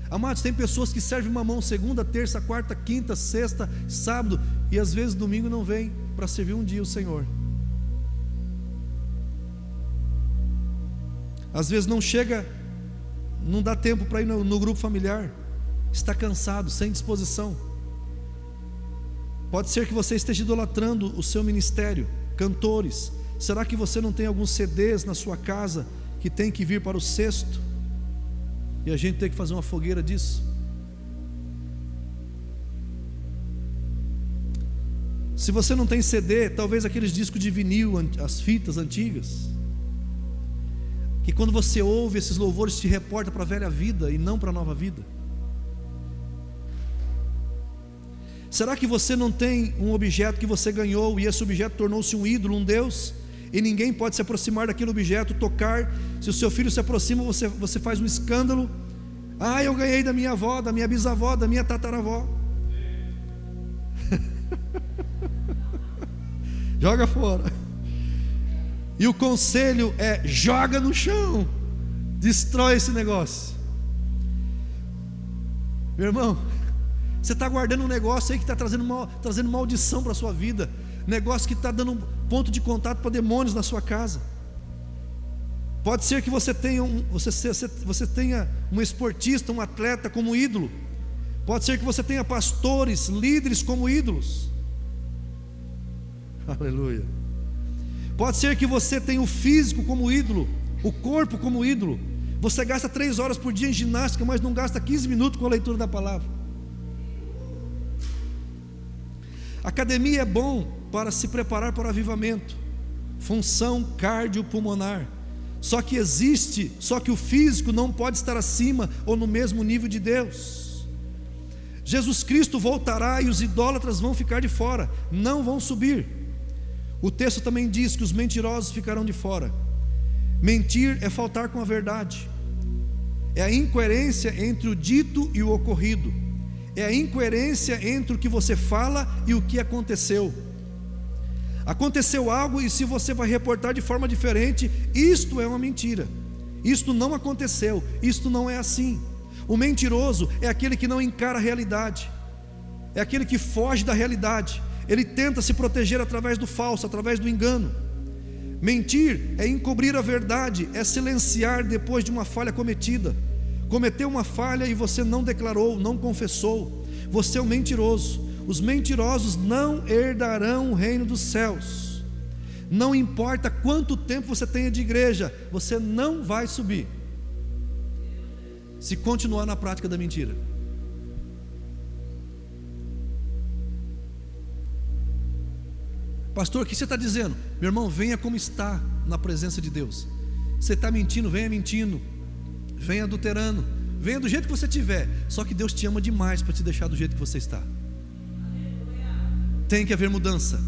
Amados, tem pessoas que servem mamão segunda, terça, quarta, quinta, sexta, sábado, e às vezes domingo não vem para servir um dia o Senhor. Às vezes não chega, não dá tempo para ir no grupo familiar. Está cansado, sem disposição. Pode ser que você esteja idolatrando o seu ministério. Cantores, será que você não tem alguns CDs na sua casa que tem que vir para o cesto, e a gente tem que fazer uma fogueira disso? Se você não tem CD, talvez aqueles discos de vinil, as fitas antigas, que quando você ouve esses louvores te reporta para a velha vida e não para a nova vida. Será que você não tem um objeto que você ganhou e esse objeto tornou-se um ídolo, um Deus, e ninguém pode se aproximar daquele objeto, tocar? Se o seu filho se aproxima, você faz um escândalo. Eu ganhei da minha avó, da minha bisavó, da minha tataravó. Joga fora. E o conselho é: joga no chão, destrói esse negócio. Meu irmão, você está guardando um negócio aí que está trazendo maldição para a sua vida. negócio que está dando um ponto de contato para demônios na sua casa. Pode ser que você tenha um esportista, um atleta como ídolo. Pode ser que você tenha pastores, líderes como ídolos. Aleluia. Pode ser que você tenha o físico como ídolo, o corpo como ídolo. Você gasta 3 horas por dia em ginástica, mas não gasta 15 minutos com a leitura da palavra. Academia é bom para se preparar para o avivamento, função cardiopulmonar. Só que o físico não pode estar acima ou no mesmo nível de Deus. Jesus Cristo voltará e os idólatras vão ficar de fora, não vão subir. O texto também diz que os mentirosos ficarão de fora. Mentir é faltar com a verdade. É a incoerência entre o dito e o ocorrido. É a incoerência entre o que você fala e o que aconteceu. Aconteceu algo e se você vai reportar de forma diferente, isto é uma mentira. Isto não aconteceu, isto não é assim. O mentiroso é aquele que não encara a realidade. É aquele que foge da realidade. Ele tenta se proteger através do falso, através do engano. Mentir é encobrir a verdade, é silenciar depois de uma falha cometida. Cometeu uma falha e você não declarou, não confessou. Você é um mentiroso. Os mentirosos não herdarão o reino dos céus. Não importa quanto tempo você tenha de igreja, você não vai subir se continuar na prática da mentira. Pastor, o que você está dizendo? Meu irmão, venha como está na presença de Deus. Você está mentindo, venha mentindo, venha adulterando, venha do jeito que você tiver. Só que Deus te ama demais para te deixar do jeito que você está. Tem que haver mudança.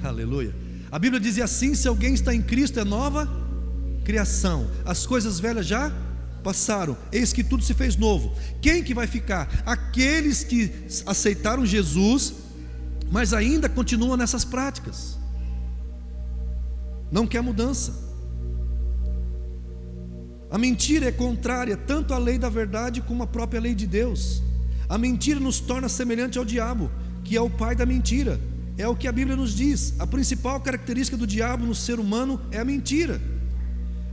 Aleluia. A Bíblia diz assim: se alguém está em Cristo é nova criação, as coisas velhas já passaram, eis que tudo se fez novo. Quem que vai ficar? Aqueles que aceitaram Jesus, mas ainda continuam nessas práticas, não quer mudança. A mentira é contrária tanto à lei da verdade como à própria lei de Deus. A mentira nos torna semelhante ao diabo, que é o pai da mentira. É o que a Bíblia nos diz. A principal característica do diabo no ser humano é a mentira.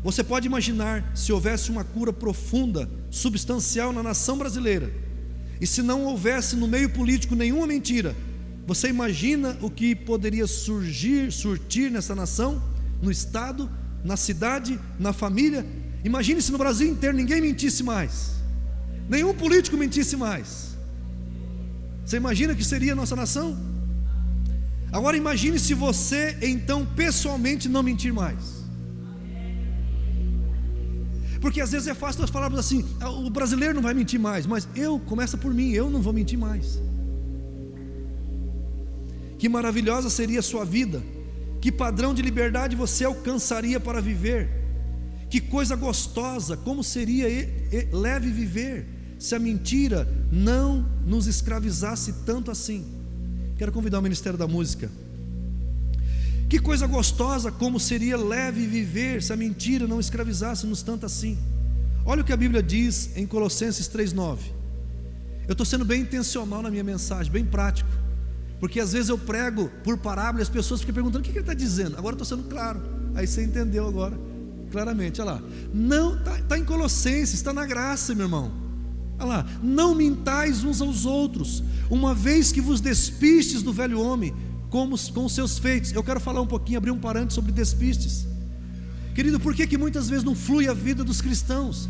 Você pode imaginar se houvesse uma cura profunda, substancial na nação brasileira, e se não houvesse no meio político nenhuma mentira, você imagina o que poderia surtir nessa nação, no estado, na cidade, na família? Imagine se no Brasil inteiro ninguém mentisse mais, nenhum político mentisse mais. Você imagina que seria a nossa nação? Agora imagine se você então pessoalmente não mentir mais. Porque às vezes é fácil nós falarmos assim: o brasileiro não vai mentir mais, mas começa por mim, eu não vou mentir mais. Que maravilhosa seria a sua vida, que padrão de liberdade você alcançaria para viver, que coisa gostosa, como seria leve viver, se a mentira não nos escravizasse tanto assim. Quero convidar o Ministério da Música. Que coisa gostosa, como seria leve viver, se a mentira não escravizasse-nos tanto assim. Olha o que a Bíblia diz em Colossenses 3:9. Eu estou sendo bem intencional na minha mensagem, bem prático, porque às vezes eu prego por parábola e as pessoas ficam perguntando: o que ele está dizendo? Agora eu estou sendo claro, aí você entendeu agora, claramente. Olha lá, não, está em Colossenses, está na graça, meu irmão. Olha lá, não mintais uns aos outros, uma vez que vos despistes do velho homem com os seus feitos. Eu quero falar um pouquinho, abrir um parênteses sobre despistes. Querido, por que muitas vezes não flui a vida dos cristãos?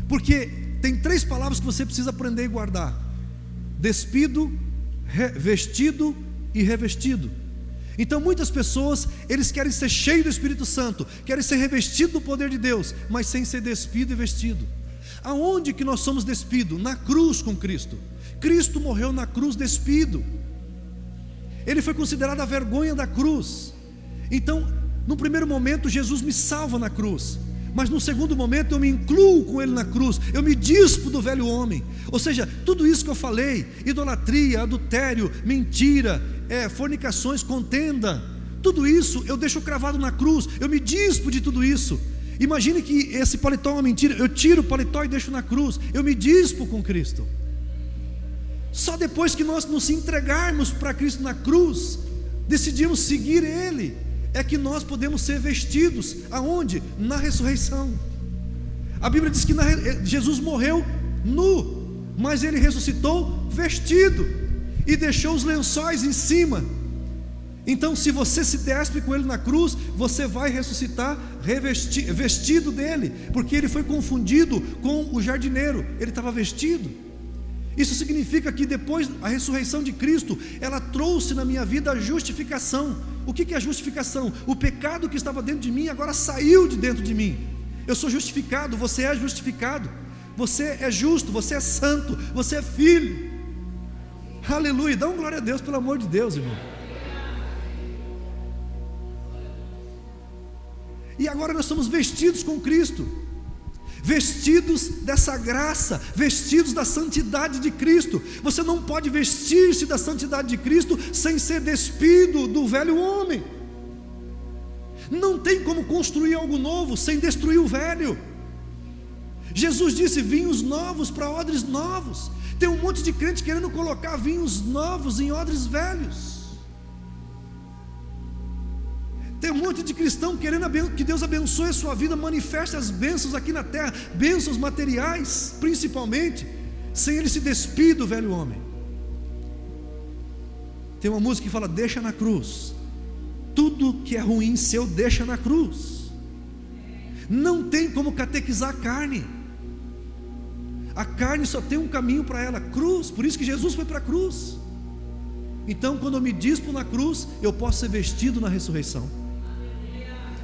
Porque tem 3 palavras que você precisa aprender e guardar: despido, vestido e revestido. Então muitas pessoas, eles querem ser cheios do Espírito Santo, querem ser revestidos do poder de Deus, mas sem ser despido e vestido. Aonde que nós somos despidos? Na cruz com Cristo. Cristo morreu na cruz despido. Ele foi considerado a vergonha da cruz. Então, no primeiro momento, Jesus me salva na cruz, mas no segundo momento eu me incluo com Ele na cruz, eu me dispo do velho homem. Ou seja, tudo isso que eu falei, idolatria, adultério, mentira, fornicações, contenda, tudo isso eu deixo cravado na cruz, eu me dispo de tudo isso. Imagine que esse paletó é uma mentira, eu tiro o paletó e deixo na cruz, eu me dispo com Cristo. Só depois que nós nos entregarmos para Cristo na cruz, decidimos seguir Ele, é que nós podemos ser vestidos. Aonde? Na ressurreição. A Bíblia diz que Jesus morreu nu, mas Ele ressuscitou vestido e deixou os lençóis em cima. Então, se você se despe com Ele na cruz, você vai ressuscitar vestido dele, porque Ele foi confundido com o jardineiro, Ele estava vestido. Isso significa que depois a ressurreição de Cristo, ela trouxe na minha vida a justificação. O que é a justificação? O pecado que estava dentro de mim agora saiu de dentro de mim. Eu sou justificado, você é justificado, você é justo, você é santo, você é filho. Aleluia, dá uma glória a Deus, pelo amor de Deus, irmão. E agora nós somos vestidos com Cristo, vestidos dessa graça, vestidos da santidade de Cristo. Você não pode vestir-se da santidade de Cristo sem ser despido do velho homem. Não tem como construir algo novo sem destruir o velho. Jesus disse: vinhos novos para odres novos. Tem um monte de crente querendo colocar vinhos novos em odres velhos. Tem um monte de cristão querendo que Deus abençoe a sua vida, manifeste as bênçãos aqui na terra, bênçãos materiais principalmente, sem ele se despir do velho homem. Tem uma música que fala: deixa na cruz, tudo que é ruim seu deixa na cruz. Não tem como catequizar a carne. A carne só tem um caminho para ela, cruz. Por isso que Jesus foi para a cruz. Então, quando eu me dispo na cruz, eu posso ser vestido na ressurreição.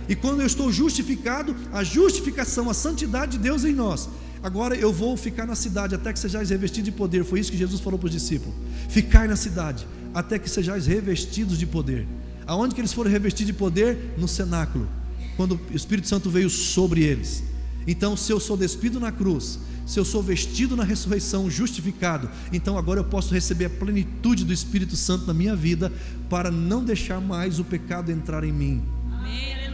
E quando eu estou justificado, a justificação, a santidade de Deus em nós. Agora eu vou ficar na cidade até que sejais revestidos de poder. Foi isso que Jesus falou para os discípulos: ficar na cidade até que sejais revestidos de poder. Aonde que eles foram revestidos de poder? No cenáculo, quando o Espírito Santo veio sobre eles. Então, se eu sou despido na cruz, se eu sou vestido na ressurreição, justificado, então agora eu posso receber a plenitude do Espírito Santo na minha vida, para não deixar mais o pecado entrar em mim. Amém, aleluia.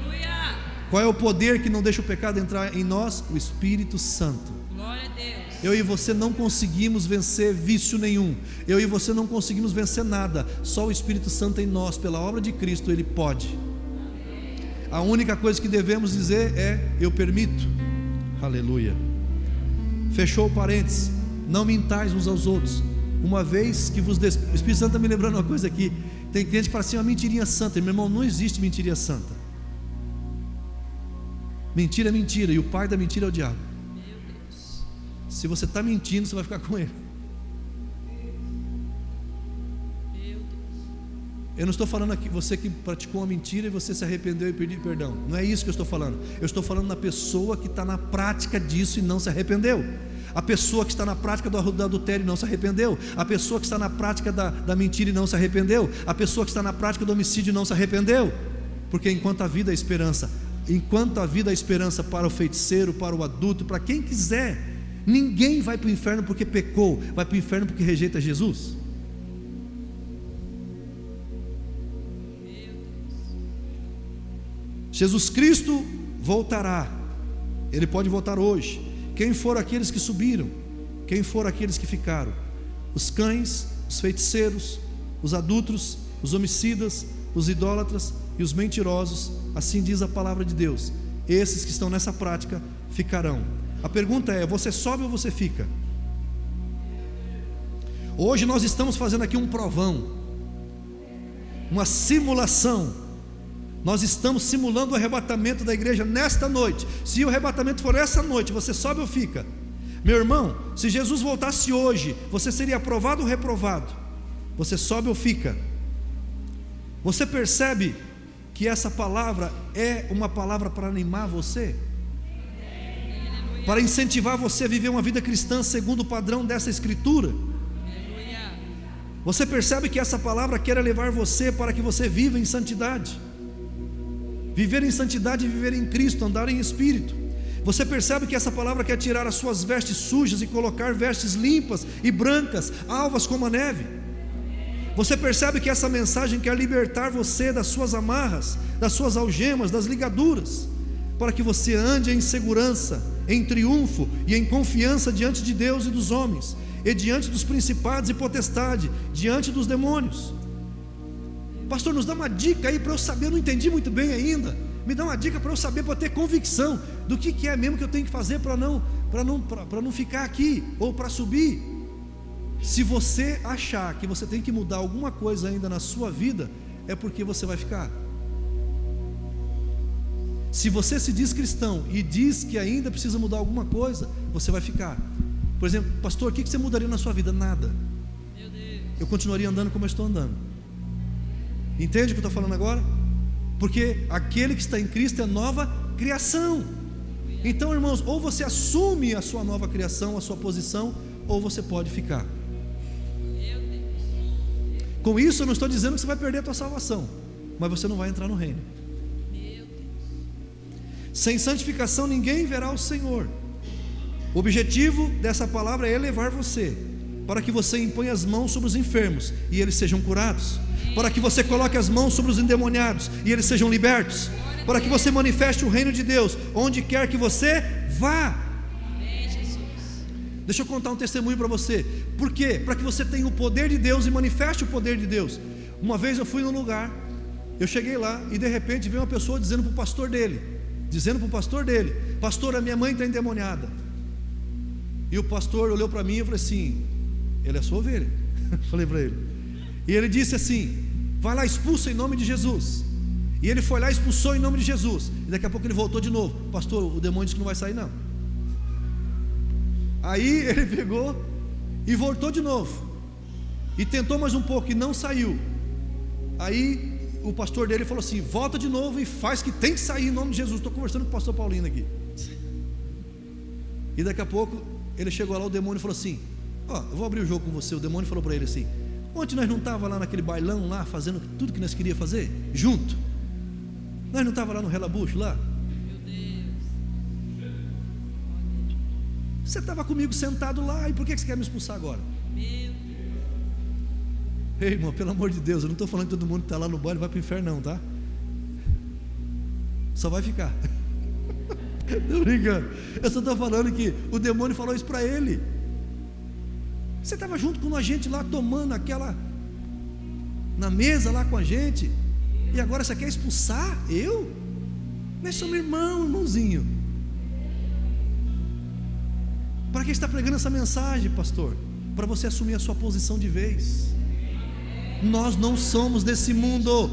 Qual é o poder que não deixa o pecado entrar em nós? O Espírito Santo. Glória a Deus. Eu e você não conseguimos vencer vício nenhum. Eu e você não conseguimos vencer nada. Só o Espírito Santo em nós, pela obra de Cristo, Ele pode. A única coisa que devemos dizer é: eu permito. Aleluia. Fechou o parênteses. Não mintais uns aos outros, uma vez que vos O Espírito Santo está me lembrando uma coisa aqui. Tem crente que fala assim: uma mentirinha santa. Meu irmão, não existe mentirinha santa. Mentira é mentira, e o pai da mentira é o diabo. Meu Deus. Se você está mentindo, você vai ficar com ele. Meu Deus. Eu não estou falando aqui você que praticou uma mentira e você se arrependeu e pediu perdão. Não é isso que eu estou falando. Eu estou falando na pessoa que está na prática disso e não se arrependeu. A pessoa que está na prática do adultério e não se arrependeu. A pessoa que está na prática da mentira e não se arrependeu. A pessoa que está na prática do homicídio e não se arrependeu. Porque enquanto a vida é esperança, enquanto a vida é esperança para o feiticeiro, para o adulto, para quem quiser, ninguém vai para o inferno porque pecou, vai para o inferno porque rejeita Jesus. Jesus Cristo voltará. Ele pode voltar hoje. Quem foram aqueles que subiram? Quem foram aqueles que ficaram? Os cães, os feiticeiros, os adúlteros, os homicidas, os idólatras e os mentirosos. Assim diz a palavra de Deus. Esses que estão nessa prática ficarão. A pergunta é: você sobe ou você fica? Hoje nós estamos fazendo aqui um provão, uma simulação. Nós estamos simulando o arrebatamento da igreja nesta noite. Se o arrebatamento for essa noite, você sobe ou fica? Meu irmão, se Jesus voltasse hoje, você seria aprovado ou reprovado? Você sobe ou fica? Você percebe que essa palavra é uma palavra para animar você? Para incentivar você a viver uma vida cristã segundo o padrão dessa escritura? Você percebe que essa palavra quer levar você para que você viva em santidade? Viver em santidade e viver em Cristo, andar em Espírito. Você percebe que essa palavra quer tirar as suas vestes sujas e colocar vestes limpas e brancas, alvas como a neve. Você percebe que essa mensagem quer libertar você das suas amarras, das suas algemas, das ligaduras, para que você ande em segurança, em triunfo e em confiança diante de Deus e dos homens, e diante dos principados e potestades, diante dos demônios. Pastor, nos dá uma dica aí para eu saber, eu não entendi muito bem ainda. Me dá uma dica para eu saber, para ter convicção do que é mesmo que eu tenho que fazer para não ficar aqui ou para subir. Se você achar que você tem que mudar alguma coisa ainda na sua vida, é porque você vai ficar. Se você se diz cristão e diz que ainda precisa mudar alguma coisa, você vai ficar. Por exemplo, pastor, o que você mudaria na sua vida? Nada. Meu Deus. Eu continuaria andando como eu estou andando. Entende o que eu estou falando agora? Porque aquele que está em Cristo é nova criação. Então, irmãos, ou você assume a sua nova criação, a sua posição, ou você pode ficar. Meu Deus. Com isso eu não estou dizendo que você vai perder a tua salvação, mas você não vai entrar no reino. Meu Deus. Sem santificação ninguém verá o Senhor. O objetivo dessa palavra é elevar você, para que você imponha as mãos sobre os enfermos e eles sejam curados, para que você coloque as mãos sobre os endemoniados e eles sejam libertos, para que você manifeste o reino de Deus onde quer que você vá. Amém, Jesus. Deixa eu contar um testemunho para você. Por quê? Para que você tenha o poder de Deus e manifeste o poder de Deus. Uma vez eu fui num lugar, eu cheguei lá e de repente veio uma pessoa dizendo para o pastor dele, pastor, a minha mãe está endemoniada. E o pastor olhou para mim e falou assim, ele é sua ovelha. Falei para ele. E ele disse assim, vai lá, expulsa em nome de Jesus. E ele foi lá e expulsou em nome de Jesus. E daqui a pouco ele voltou de novo, pastor, o demônio disse que não vai sair não. Aí ele pegou e voltou de novo, e tentou mais um pouco e não saiu. Aí o pastor dele falou assim, volta de novo e faz que tem que sair em nome de Jesus. Estou conversando com o pastor Paulino aqui. E daqui a pouco ele chegou lá, o demônio falou assim, eu vou abrir o jogo com você. O demônio falou para ele assim, ontem nós não estávamos lá naquele bailão lá, fazendo tudo que nós queríamos fazer, junto? Nós não estávamos lá no relabucho lá? Meu Deus. Você estava comigo sentado lá, e por que você quer me expulsar agora? Meu Deus. Ei, irmão, pelo amor de Deus, eu não estou falando que todo mundo que está lá no baile vai para o inferno não, tá? Só vai ficar. Estou brincando. Eu só estou falando que o demônio falou isso para ele. Você estava junto com a gente lá, tomando aquela, na mesa lá com a gente, e agora você quer expulsar eu? Nós somos irmãozinho. Para que está pregando essa mensagem, pastor? Para você assumir a sua posição de vez. Nós não somos desse mundo.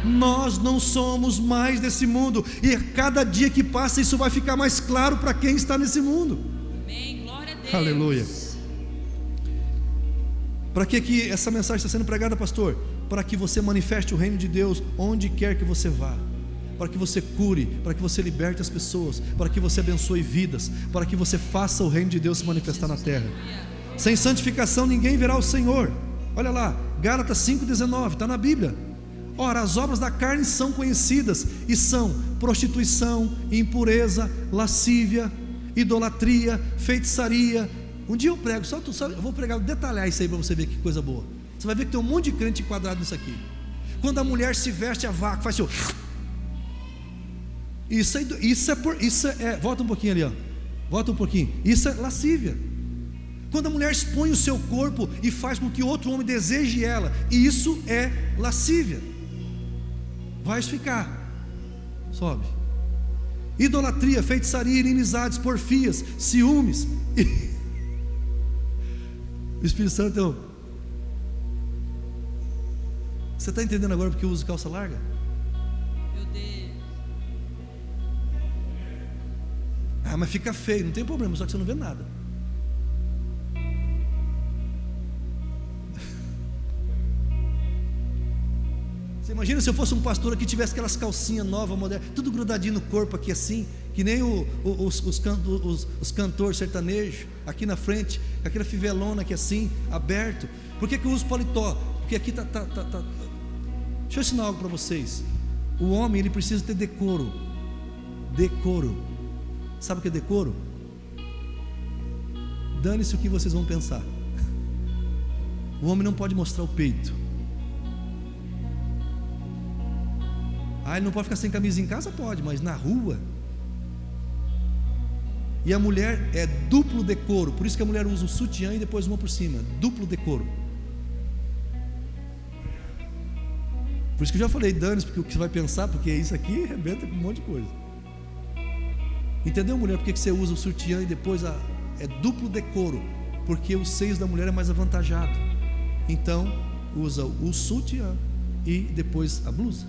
Nós não somos mais desse mundo. E a cada dia que passa isso vai ficar mais claro para quem está nesse mundo. Amém, glória a Deus. Aleluia. Para que essa mensagem está sendo pregada, pastor? Para que você manifeste o reino de Deus onde quer que você vá, para que você cure, para que você liberte as pessoas, para que você abençoe vidas, para que você faça o reino de Deus se manifestar na terra. Sem santificação ninguém verá o Senhor. Olha lá, Gálatas 5,19, está na Bíblia. Ora, as obras da carne são conhecidas, e são prostituição, impureza, lascívia, idolatria, feitiçaria. Um dia eu prego, eu vou pregar, detalhar isso aí para você ver que coisa boa. Você vai ver que tem um monte de crente enquadrado nisso aqui. Quando a mulher se veste a vácuo, faz assim, isso é, volta um pouquinho ali, volta um pouquinho, isso é lascívia. Quando a mulher expõe o seu corpo e faz com que outro homem deseje ela, isso é lascívia. Vai ficar, sobe. Idolatria, feitiçaria, inimizades, porfias, ciúmes. O Espírito Santo, então, você está entendendo agora porque eu uso calça larga? Meu Deus. Mas fica feio, não tem problema, só que você não vê nada. Você imagina se eu fosse um pastor que tivesse aquelas calcinhas novas, modernas, tudo grudadinho no corpo aqui assim, que nem os cantores sertanejos, aqui na frente, com aquela fivelona aqui assim, aberto. Por que eu uso paletó? Porque aqui tá. Deixa eu ensinar algo para vocês. O homem, ele precisa ter decoro. Decoro. Sabe o que é decoro? Dane-se o que vocês vão pensar. O homem não pode mostrar o peito. Ele não pode ficar sem camisa em casa? Pode, mas na rua. E a mulher é duplo decoro. Por isso que a mulher usa um sutiã e depois uma por cima. Duplo decoro. Por isso que eu já falei, dane-se, porque o que você vai pensar, porque isso aqui arrebenta com um monte de coisa. Entendeu, mulher? Por que você usa o sutiã e depois é duplo decoro? Porque os seios da mulher é mais avantajado. Então, usa o sutiã e depois a blusa.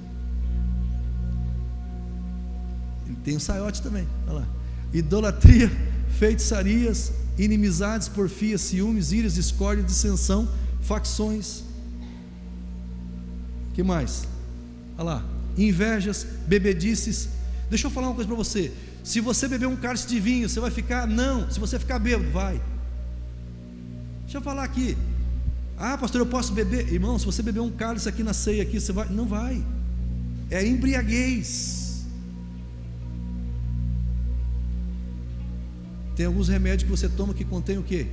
Ele tem um saiote também, olha lá. Idolatria, feitiçarias, inimizades, porfias, ciúmes, iras, discórdia, dissensão, facções. Que mais? Olha lá, invejas, bebedices. Deixa eu falar uma coisa para você. Se você beber um cálice de vinho, você vai ficar? Não. Se você ficar bêbado, vai. Deixa eu falar aqui. Ah, pastor, eu posso beber? Irmão, se você beber um cálice aqui na ceia aqui, você vai? Não vai. É embriaguez. Tem alguns remédios que você toma que contém o quê?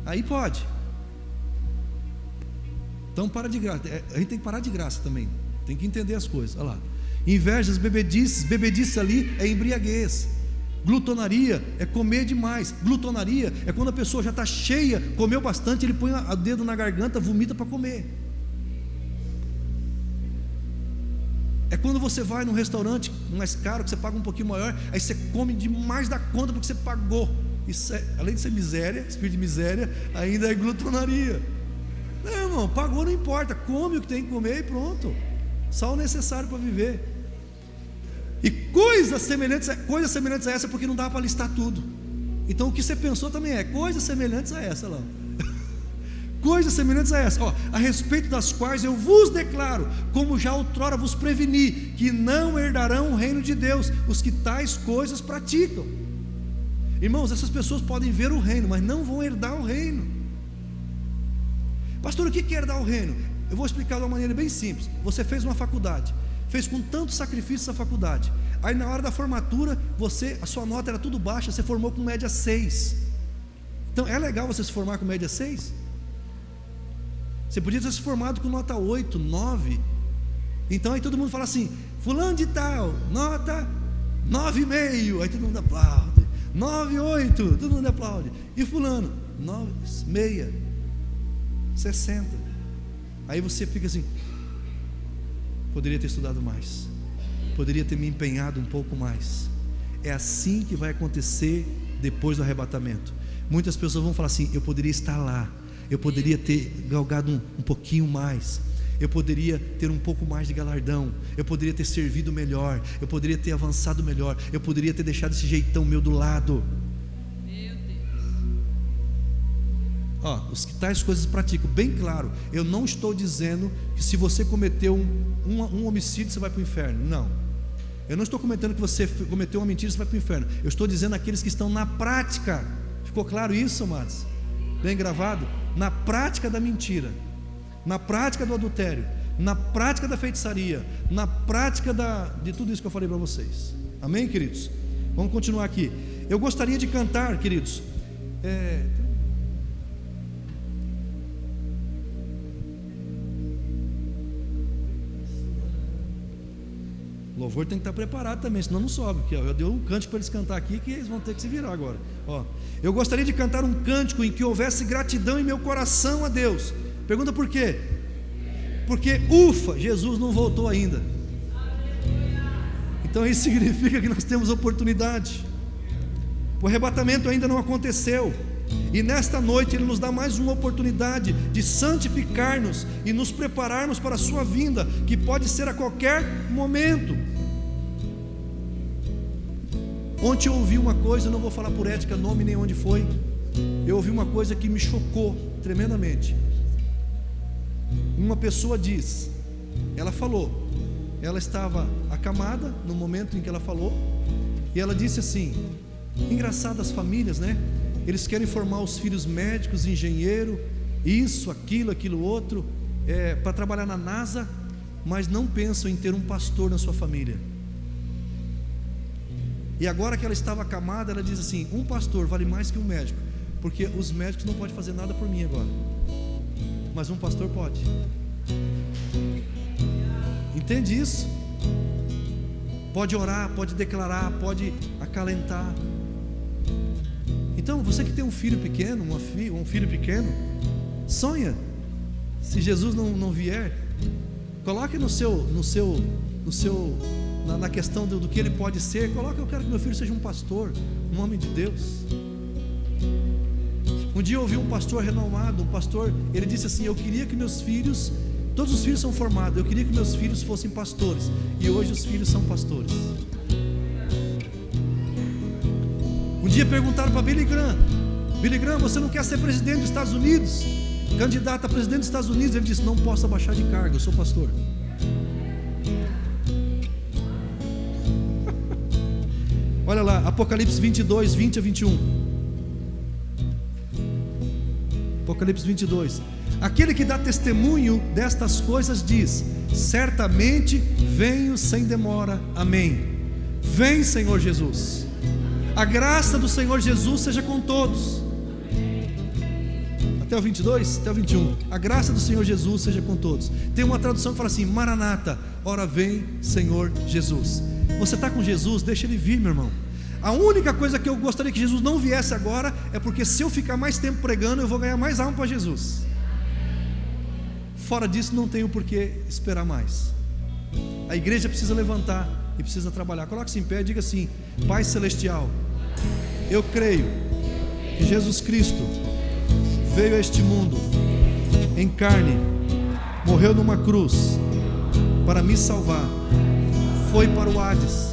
Aí pode. Então para de graça. A gente tem que parar de graça também. Tem que entender as coisas. Olha lá. Invejas, bebedices ali é embriaguez. Glutonaria é comer demais. Glutonaria é quando a pessoa já está cheia, comeu bastante, ele põe o dedo na garganta, vomita para comer. É quando você vai num restaurante mais caro, que você paga um pouquinho maior, aí você come demais da conta porque você pagou. Isso é, além de ser miséria, espírito de miséria, ainda é glutonaria. Não, irmão, pagou, não importa, come o que tem que comer e pronto. Só o necessário para viver. E coisas semelhantes a essa, porque não dá para listar tudo. Então o que você pensou também é coisas semelhantes a essa lá. Coisas semelhantes a essa, a respeito das quais eu vos declaro, como já outrora vos preveni, que não herdarão o reino de Deus os que tais coisas praticam. Irmãos, essas pessoas podem ver o reino, mas não vão herdar o reino. Pastor, o que é herdar o reino? Eu vou explicar de uma maneira bem simples. Você fez uma faculdade, fez com tanto sacrifício essa faculdade, aí na hora da formatura, a sua nota era tudo baixa, você formou com média 6. Então é legal você se formar com média 6? Você podia ter se formado com nota 8, 9. Então aí todo mundo fala assim, fulano de tal, nota 9,5. Aí todo mundo aplaude. 9,8, todo mundo aplaude. E fulano, 9,6, 60. Aí você fica assim, poderia ter estudado mais, poderia ter me empenhado um pouco mais. É assim que vai acontecer depois do arrebatamento. Muitas pessoas vão falar assim, eu poderia estar lá, eu poderia ter galgado um pouquinho mais, eu poderia ter um pouco mais de galardão, eu poderia ter servido melhor, eu poderia ter avançado melhor, eu poderia ter deixado esse jeitão meu do lado. Meu Deus. Os que tais coisas praticam, bem claro, eu não estou dizendo que se você cometeu um homicídio você vai para o inferno, não. Eu não estou comentando que você cometeu uma mentira você vai para o inferno. Eu estou dizendo aqueles que estão na prática. Ficou claro isso, amados? Bem gravado? Na prática da mentira, na prática do adultério, na prática da feitiçaria, na prática de tudo isso que eu falei para vocês. Amém, queridos? Vamos continuar aqui. Eu gostaria de cantar, queridos, o louvor tem que estar preparado também, senão não sobe, porque eu dei um cântico para eles cantar aqui, que eles vão ter que se virar agora. Eu gostaria de cantar um cântico em que houvesse gratidão em meu coração a Deus. Pergunta por quê? Porque Jesus não voltou ainda. Então isso significa que nós temos oportunidade. O arrebatamento ainda não aconteceu, e nesta noite Ele nos dá mais uma oportunidade de santificar-nos e nos prepararmos para a sua vinda, que pode ser a qualquer momento. Ontem eu ouvi uma coisa, eu não vou falar por ética nome nem onde foi. Eu ouvi uma coisa que me chocou tremendamente. Uma pessoa ela falou, ela estava acamada no momento em que ela falou, e ela disse assim, engraçado as famílias, né? Eles querem formar os filhos médicos, engenheiro, isso, aquilo outro, para trabalhar na NASA, mas não pensam em ter um pastor na sua família. E agora que ela estava acamada, ela diz assim, um pastor vale mais que um médico, porque os médicos não podem fazer nada por mim agora, mas um pastor pode. Entende isso? Pode orar, pode declarar, pode acalentar. Então, você que tem um filho pequeno, um filho pequeno, sonha. Se Jesus não vier, coloque na questão do que ele pode ser. Coloque: eu quero que meu filho seja um pastor, um homem de Deus. Um dia eu ouvi um pastor renomado, ele disse assim: eu queria que meus filhos, todos os filhos são formados, eu queria que meus filhos fossem pastores, e hoje os filhos são pastores. Um dia perguntaram para Billy Graham, você não quer ser presidente dos Estados Unidos? Candidato a presidente dos Estados Unidos. Ele disse: não posso abaixar de cargo, eu sou pastor. Olha lá, Apocalipse 22, 20 a 21. Apocalipse 22. Aquele que dá testemunho destas coisas diz: certamente venho sem demora. Amém. Vem, Senhor Jesus. A graça do Senhor Jesus seja com todos. Até o 22, até o 21. A graça do Senhor Jesus seja com todos. Tem uma tradução que fala assim: Maranata, ora vem, Senhor Jesus. Você está com Jesus? Deixa Ele vir, meu irmão. A única coisa que eu gostaria que Jesus não viesse agora é porque se eu ficar mais tempo pregando, eu vou ganhar mais alma para Jesus. Fora disso, não tenho por que esperar mais. A igreja precisa levantar e precisa trabalhar. Coloque-se em pé e diga assim: Pai Celestial, eu creio que Jesus Cristo veio a este mundo em carne, morreu numa cruz para me salvar, foi para o Hades,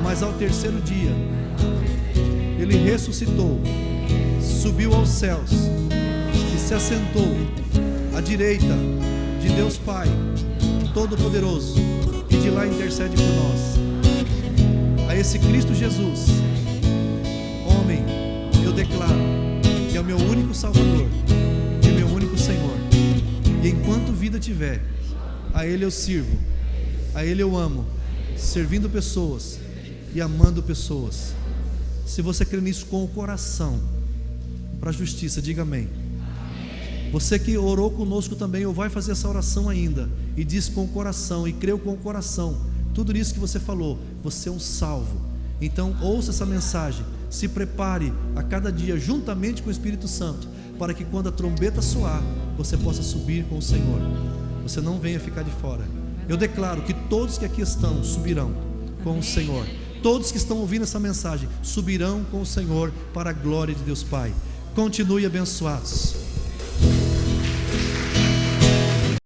mas ao terceiro dia Ele ressuscitou, subiu aos céus e se assentou à direita de Deus Pai Todo-Poderoso, e de lá intercede por nós. A esse Cristo Jesus, homem, eu declaro que é o meu único Salvador e meu único Senhor, e enquanto vida tiver, a Ele eu sirvo, a Ele eu amo, servindo pessoas e amando pessoas. Se você crê nisso com o coração, para a justiça, diga amém. Você que orou conosco também, ou vai fazer essa oração ainda, e diz com o coração, e creu com o coração, tudo isso que você falou, você é um salvo. Então ouça essa mensagem, se prepare a cada dia, juntamente com o Espírito Santo, para que quando a trombeta soar, você possa subir com o Senhor. Você não venha ficar de fora. Eu declaro que todos que aqui estão, subirão com o Senhor. Todos que estão ouvindo essa mensagem, subirão com o Senhor, para a glória de Deus Pai. Continue abençoados.